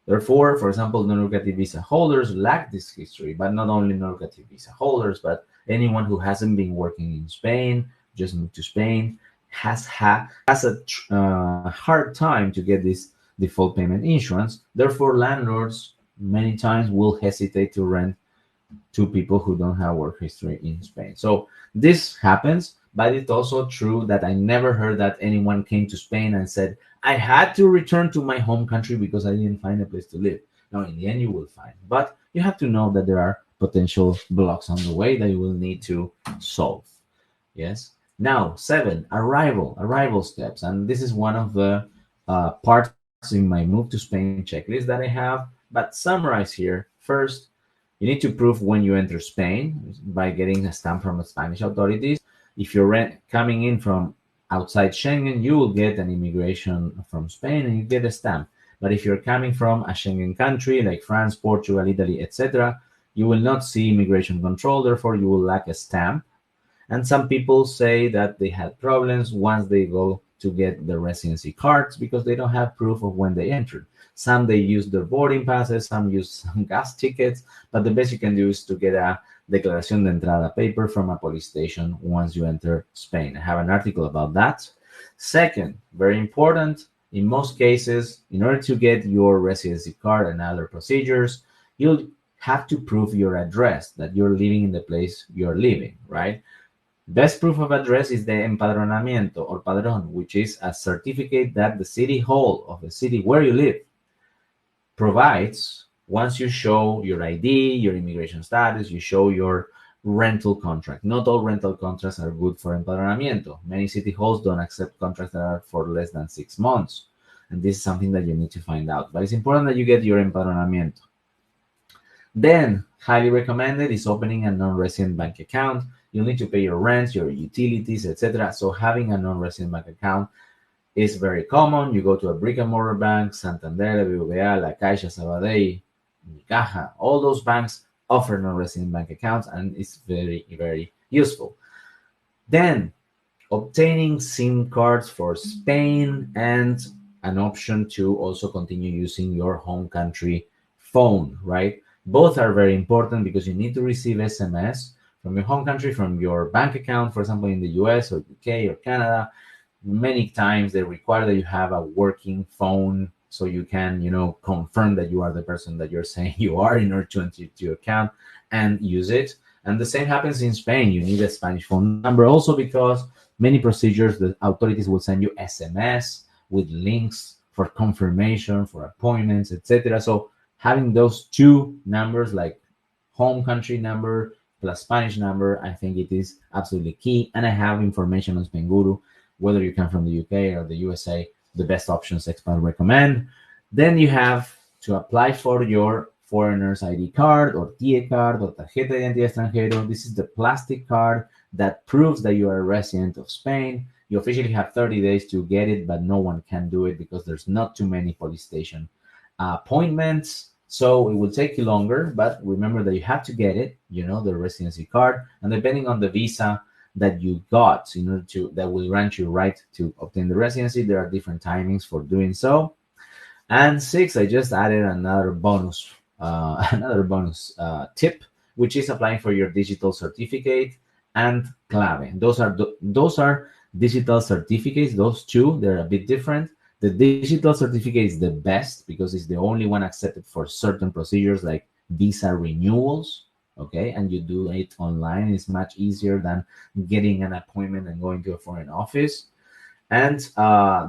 Therefore, for example, non-lucrative visa holders lack this history, but not only non-lucrative visa holders, but anyone who hasn't been working in Spain, just moved to Spain, has a hard time to get this default payment insurance. Therefore, landlords many times will hesitate to rent to people who don't have work history in Spain. So this happens, But it's also true that I never heard that anyone came to Spain and said, I had to return to my home country because I didn't find a place to live. No, in the end, you will find. But you have to know that there are potential blocks on the way that you will need to solve. Yes. Now, 7, arrival steps. And this is one of the parts in my Move to Spain checklist that I have. But summarize here. First, you need to prove when you enter Spain by getting a stamp from the Spanish authorities. If you're coming in from outside Schengen, you will get an immigration from Spain and you get a stamp. But if you're coming from a Schengen country like France, Portugal, Italy, etc., you will not see immigration control. Therefore, you will lack a stamp. And some people say that they had problems once they go to get the residency cards because they don't have proof of when they entered. Some they use their boarding passes, some use some gas tickets, but the best you can do is to get a declaración de entrada paper from a police station once you enter Spain. I have an article about that. Second, very important, in most cases, in order to get your residency card and other procedures, you'll have to prove your address, that you're living in the place you're living, right? Best proof of address is the empadronamiento or padrón, which is a certificate that the city hall of the city where you live provides. Once you show your ID, your immigration status, you show your rental contract. Not all rental contracts are good for empadronamiento. Many city halls don't accept contracts that are for less than 6 months. And this is something that you need to find out. But it's important that you get your empadronamiento. Then, highly recommended is opening a non-resident bank account. You'll need to pay your rent, your utilities, etc. So having a non-resident bank account is very common. You go to a brick-and-mortar bank, Santander, BBVA, La Caixa, Sabadell, Caja, all those banks offer non-resident bank accounts, and it's very, very useful. Then, obtaining SIM cards for Spain and an option to also continue using your home country phone, right? Both are very important because you need to receive SMS from your home country, from your bank account, for example, in the US or UK or Canada. Many times they require that you have a working phone so you can, confirm that you are the person that you're saying you are in order to enter your account and use it. And the same happens in Spain. You need a Spanish phone number also because many procedures, the authorities will send you SMS with links for confirmation, for appointments, etc. So having those two numbers, like home country number plus Spanish number, I think it is absolutely key. And I have information on SpainGuru, whether you come from the UK or the USA, the best options experts recommend. Then you have to apply for your foreigner's ID card or TIE card or Tarjeta de Identidad Extranjero. This is the plastic card that proves that you are a resident of Spain. You officially have 30 days to get it, but no one can do it because there's not too many police station appointments. So it will take you longer, but remember that you have to get it, the residency card. And depending on the visa that you got in order to, that will grant you right to obtain the residency, there are different timings for doing so. And 6, I just added another bonus tip, which is applying for your digital certificate and clave. Those are digital certificates. Those two, they're a bit different. The digital certificate is the best because it's the only one accepted for certain procedures like visa renewals. Okay, and you do it online. It's much easier than getting an appointment and going to a foreign office. And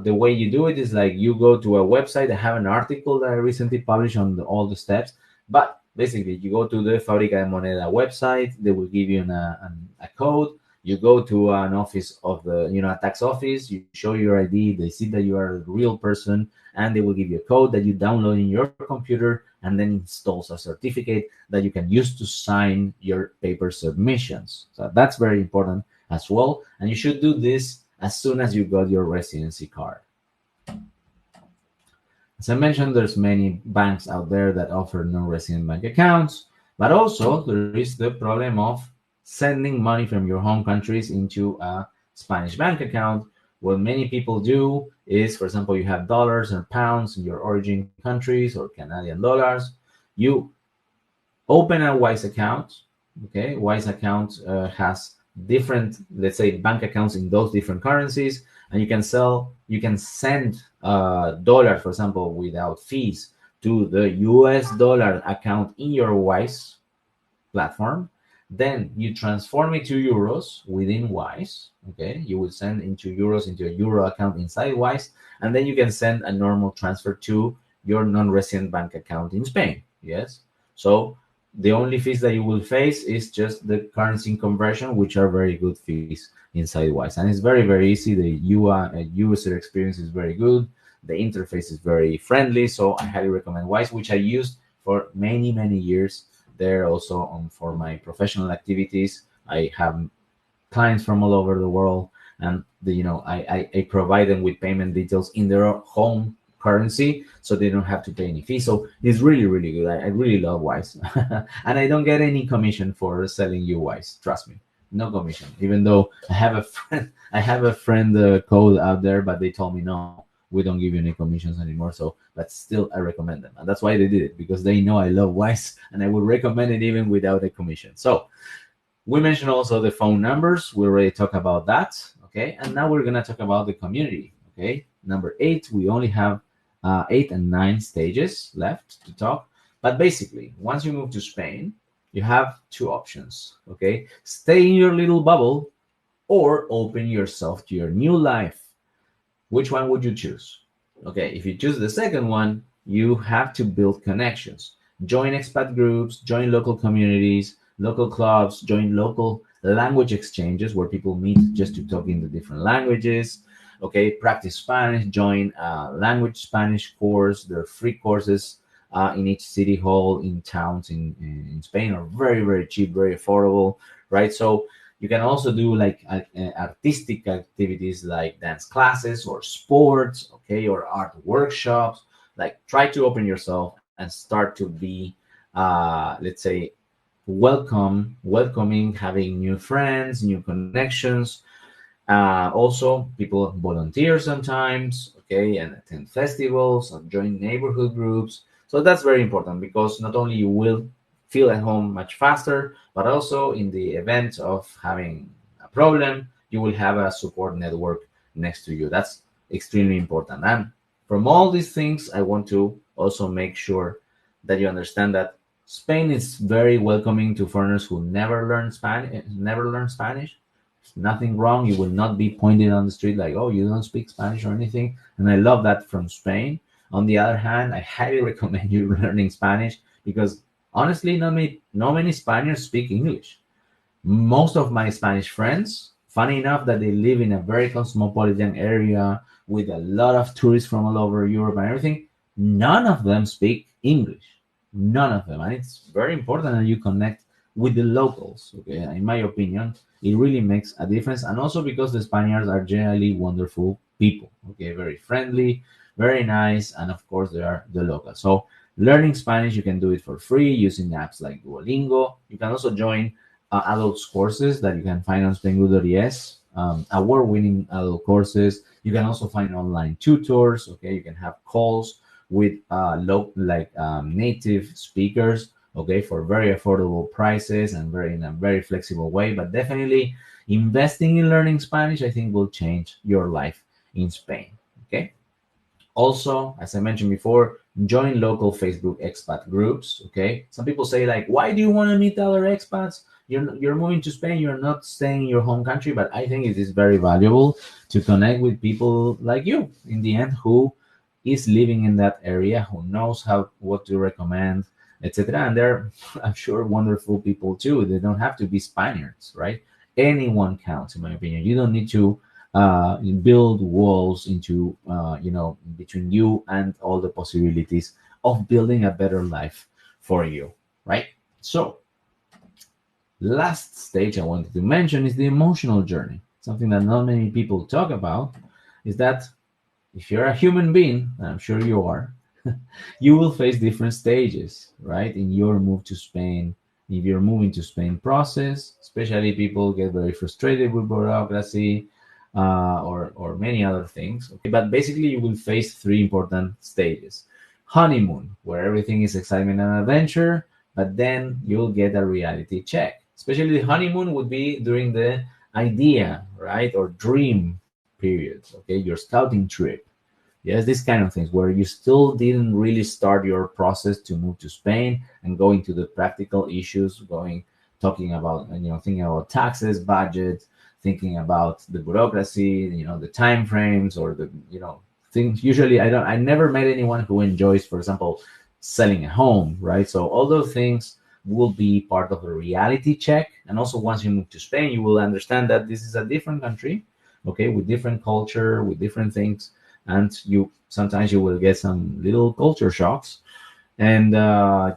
the way you do it is like you go to a website. I have an article that I recently published on all the steps. But basically, you go to the Fábrica de Moneda website. They will give you a code. You go to an office of the, a tax office. You show your ID. They see that you are a real person, and they will give you a code that you download in your computer, and then installs a certificate that you can use to sign your paper submissions. So that's very important as well. And you should do this as soon as you got your residency card. As I mentioned, there's many banks out there that offer non-resident bank accounts, but also there is the problem of sending money from your home countries into a Spanish bank account. What many people do is, for example, you have dollars and pounds in your origin countries or Canadian dollars. You open a Wise account. Okay, Wise account has different, let's say, bank accounts in those different currencies, and you can send dollars, for example, without fees to the US dollar account in your Wise platform. Then you transform it to euros within Wise. Okay, you will send into euros into a euro account inside Wise, and then you can send a normal transfer to your non-resident bank account in Spain. Yes. So the only fees that you will face is just the currency conversion, which are very good fees inside Wise, and it's very very easy. The UI user experience is very good. The interface is very friendly, so I highly recommend Wise, which I used for many years. There also for my professional activities. I have clients from all over the world, and I provide them with payment details in their home currency, so they don't have to pay any fee. So it's really really good. I really love Wise, and I don't get any commission for selling you Wise. Trust me, no commission. Even though I have a friend code out there, but they told me no, we don't give you any commissions anymore. So, but still, I recommend them, and that's why they did it, because they know I love Wise, and I would recommend it even without a commission. So we mentioned also the phone numbers. We already talked about that. Okay. And now we're going to talk about the community. Okay. Number 8, we only have 8 and 9 stages left to talk. But basically, once you move to Spain, you have 2 options. Okay. Stay in your little bubble or open yourself to your new life. Which one would you choose? Okay. If you choose the second one, you have to build connections. Join expat groups, join local communities, local clubs, join local language exchanges where people meet just to talk in the different languages. Okay, practice Spanish, join a language Spanish course. There are free courses in each city hall in towns in Spain, are very, very cheap, very affordable, right? So you can also do like artistic activities like dance classes or sports, okay, or art workshops. Like try to open yourself and start to be, let's say, welcoming, having new friends, new connections. Also, people volunteer sometimes, okay, and attend festivals and join neighborhood groups. So that's very important, because not only you will feel at home much faster, but also in the event of having a problem, you will have a support network next to you. That's extremely important. And from all these things, I want to also make sure that you understand that Spain is very welcoming to foreigners who never learn Spanish. There's nothing wrong. You will not be pointed on the street like, oh, you don't speak Spanish or anything. And I love that from Spain. On the other hand, I highly recommend you learning Spanish, because honestly, not many Spaniards speak English. Most of my Spanish friends, funny enough that they live in a very cosmopolitan area with a lot of tourists from all over Europe and everything, none of them speak English. None of them. And it's very important that you connect with the locals. Okay, in my opinion, it really makes a difference. And also because the Spaniards are generally wonderful people. Okay, very friendly, very nice, and of course they are the locals. So learning Spanish, you can do it for free using apps like Duolingo. You can also join adults courses that you can find on SpainGuru.es, award-winning adult courses. You can also find online tutors. Okay, you can have calls with native speakers. Okay, for very affordable prices and in a very flexible way. But definitely investing in learning Spanish, I think, will change your life in Spain. Okay. Also, as I mentioned before, join local Facebook expat groups. Okay. Some people say like, why do you want to meet other expats? You're moving to Spain. You're not staying in your home country. But I think it is very valuable to connect with people like you in the end, who is living in that area, who knows what to recommend, etc. And they're, I'm sure, wonderful people too. They don't have to be Spaniards, right? Anyone counts, in my opinion. You don't need to build walls between you and all the possibilities of building a better life for you, right? So, last stage I wanted to mention is the emotional journey. Something that not many people talk about is that if you're a human being, and I'm sure you are, you will face different stages, right? In your move to Spain, if you're moving to Spain process, especially people get very frustrated with bureaucracy or many other things. Okay, but basically you will face 3 important stages. Honeymoon, where everything is excitement and adventure, but then you'll get a reality check. Especially the honeymoon would be during the idea, right? Or dream periods, okay? Your scouting trip. Yes, these kind of things where you still didn't really start your process to move to Spain and go into the practical issues, going talking about, thinking about taxes, budget, thinking about the bureaucracy, the time frames, or the, things. Usually I never met anyone who enjoys, for example, selling a home, right? So all those things will be part of a reality check. And also, once you move to Spain, you will understand that this is a different country, okay, with different culture, with different things, and you sometimes you will get some little culture shocks, and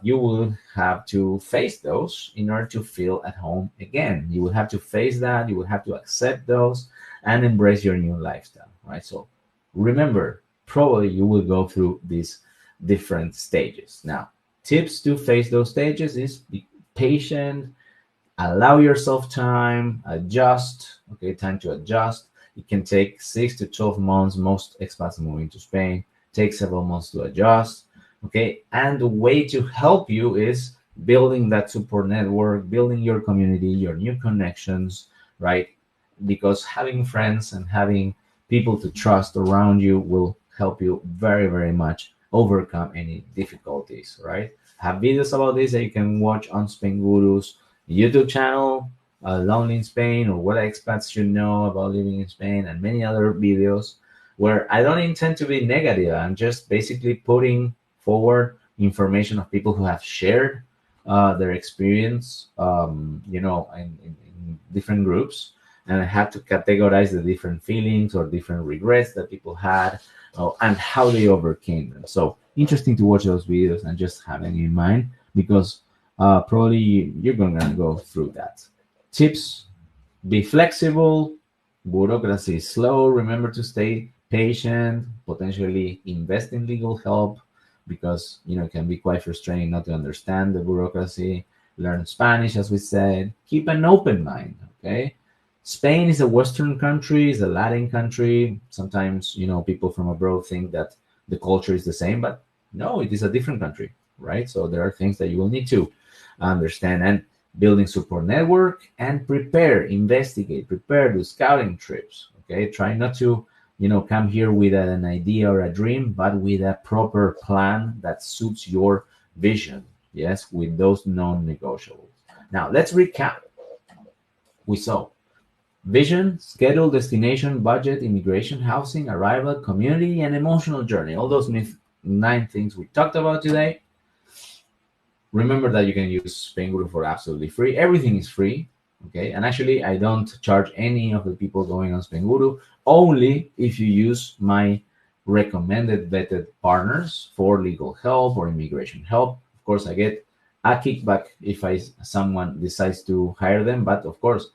you will have to face those in order to feel at home again. You will have to face that. You will have to accept those and embrace your new lifestyle, right? So remember, probably you will go through these different stages. Now, tips to face those stages is be patient, allow yourself time, adjust, okay, time to adjust. It can take 6 to 12 months. Most expats moving to Spain take several months to adjust, okay? And the way to help you is building that support network, building your community, your new connections, right? Because having friends and having people to trust around you will help you very, very much overcome any difficulties, right? I have videos about this that you can watch on SpainGuru's YouTube channel, Lonely in Spain, or what expats should know about living in Spain, and many other videos where I don't intend to be negative. I'm just basically putting forward information of people who have shared their experience, in different groups, and I had to categorize the different feelings or different regrets that people had, and how they overcame them. So interesting to watch those videos and just having in mind, because probably you're going to go through that. Tips: be flexible. Bureaucracy is slow. Remember to stay patient. Potentially invest in legal help, because it can be quite frustrating not to understand the bureaucracy. Learn Spanish, as we said. Keep an open mind. Okay. Spain is a Western country, is a Latin country. Sometimes, people from abroad think that the culture is the same, but no, it is a different country, right? So there are things that you will need to understand. And building support network, and investigate, prepare, do scouting trips. Okay, try not to, come here with an idea or a dream, but with a proper plan that suits your vision. Yes, with those non-negotiables. Now let's recap. We saw vision, schedule, destination, budget, immigration, housing, arrival, community, and emotional journey. All those 9 things we talked about today. Remember that you can use SpainGuru for absolutely free. Everything is free, okay? And actually, I don't charge any of the people going on SpainGuru, only if you use my recommended vetted partners for legal help or immigration help. Of course, I get a kickback if someone decides to hire them, but of course,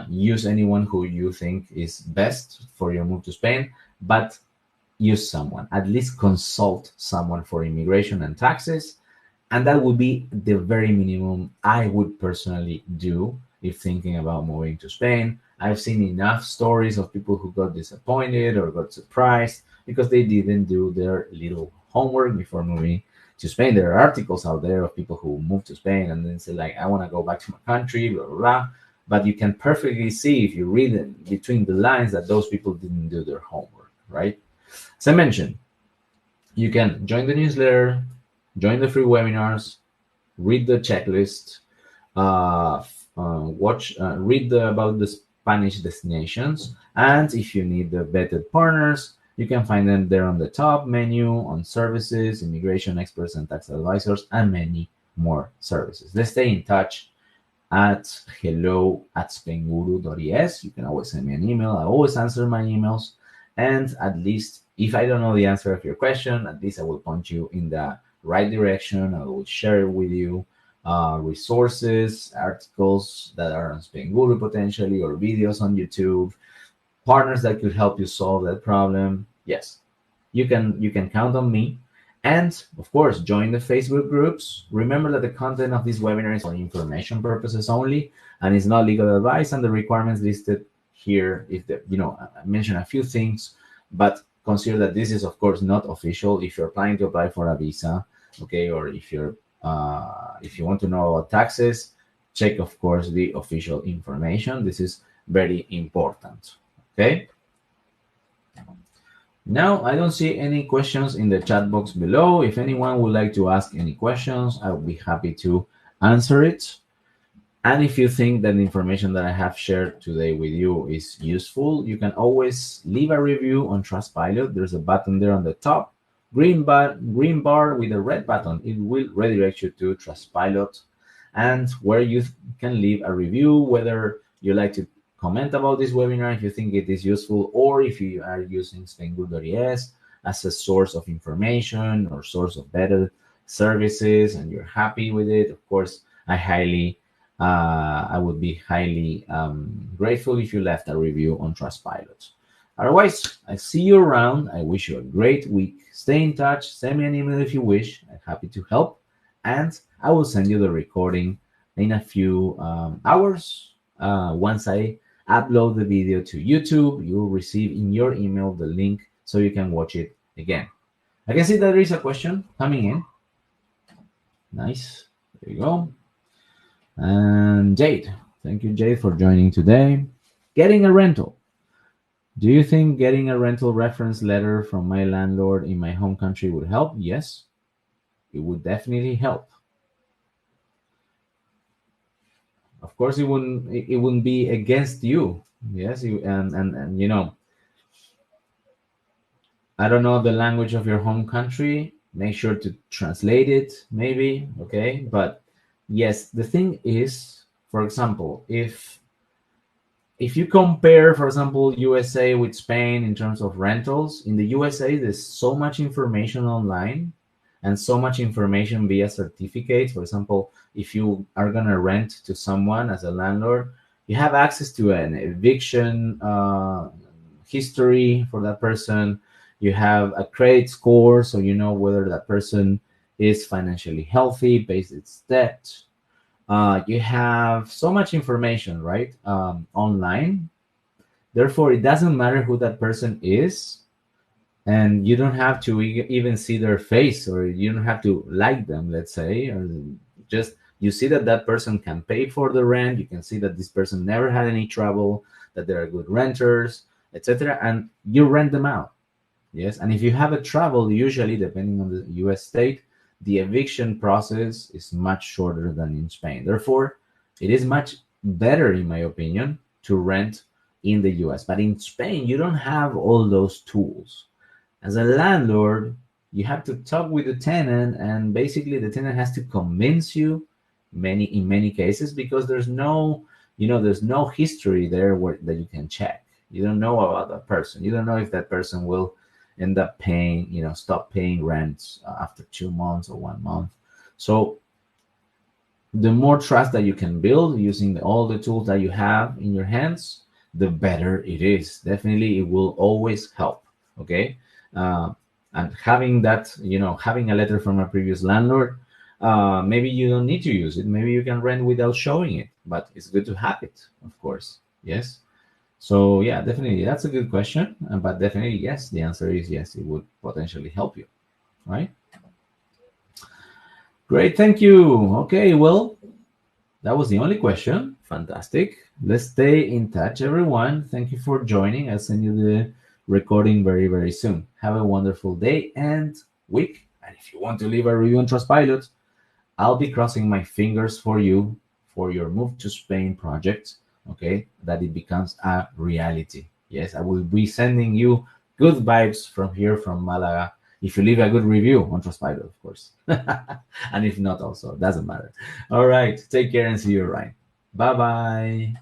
use anyone who you think is best for your move to Spain, but use someone, at least consult someone for immigration and taxes. And that would be the very minimum I would personally do if thinking about moving to Spain. I've seen enough stories of people who got disappointed or got surprised because they didn't do their little homework before moving to Spain. There are articles out there of people who move to Spain and then say, like, I want to go back to my country, blah, blah, blah. But you can perfectly see, if you read it between the lines, that those people didn't do their homework, right? As I mentioned, you can join the newsletter, join the free webinars, read the checklist, read about the Spanish destinations, and if you need the vetted partners, you can find them there on the top menu on services, immigration experts and tax advisors, and many more services. Let's stay in touch at hello@spainguru.es. You can always send me an email. I always answer my emails, and at least if I don't know the answer of your question, at least I will point you in the right direction. I will share it with you, resources, articles that are on SpainGuru potentially, or videos on YouTube, partners that could help you solve that problem. Yes, you can count on me. And of course, join the Facebook groups. Remember that the content of this webinar is for information purposes only, and is not legal advice. And the requirements listed here, if I mentioned a few things, but consider that this is, of course, not official. If you're planning to apply for a visa, okay, or if you want to know about taxes, check, of course, the official information. This is very important. Okay. Now, I don't see any questions in the chat box below. If anyone would like to ask any questions, I would be happy to answer it. And if you think that the information that I have shared today with you is useful, you can always leave a review on Trustpilot. There's a button there on the top, green bar with a red button. It will redirect you to Trustpilot, and where you can leave a review, whether you like to comment about this webinar if you think it is useful, or if you are using SpainGuru.es as a source of information or source of better services and you're happy with it. Of course, I would be highly grateful if you left a review on Trustpilot. Otherwise, I see you around. I wish you a great week. Stay in touch. Send me an email if you wish. I'm happy to help. And I will send you the recording in a few hours. Once I upload the video to YouTube, you will receive in your email the link so you can watch it again. I can see that there is a question coming in. Nice. There you go. And Jade. Thank you, Jade, for joining today. Getting a rental. Do you think getting a rental reference letter from my landlord in my home country would help? Yes, it would definitely help. Of course, it wouldn't be against you. Yes, and you know, I don't know the language of your home country. Make sure to translate it, maybe. Okay, but yes, the thing is, for example, if you compare, for example, USA with Spain in terms of rentals, in the USA, there's so much information online and so much information via certificates. For example, if you are going to rent to someone as a landlord, you have access to an eviction history for that person. You have a credit score, so you know whether that person is financially healthy based on its debt. You have so much information, right, online. Therefore, it doesn't matter who that person is, and you don't have to even see their face, or you don't have to like them, let's say, or just you see that that person can pay for the rent. You can see that this person never had any trouble, that they are good renters, etc., and you rent them out. Yes, and if you have a trouble, usually depending on the U.S. state, the eviction process is much shorter than in Spain. Therefore, it is much better, in my opinion, to rent in the US. But in Spain, you don't have all those tools. As a landlord, you have to talk with the tenant, and basically the tenant has to convince you in many cases, because there's no history there that you can check. You don't know about that person. You don't know if that person will end up paying, stop paying rents after 2 months or 1 month. So the more trust that you can build using all the tools that you have in your hands, the better it is. Definitely, it will always help. Okay. And having that, having a letter from a previous landlord, maybe you don't need to use it. Maybe you can rent without showing it, but it's good to have it, of course. Yes. So yeah, definitely, that's a good question. But definitely, yes, the answer is yes, it would potentially help you, right? Great, thank you. Okay, well, that was the only question. Fantastic. Let's stay in touch, everyone. Thank you for joining. I'll send you the recording very, very soon. Have a wonderful day and week. And if you want to leave a review on Trustpilot, I'll be crossing my fingers for you for your Move to Spain project. Okay, that it becomes a reality. Yes, I will be sending you good vibes from here, from Malaga, if you leave a good review on Trustpilot, of course. And if not, also, doesn't matter. All right, take care and see you around. Bye-bye.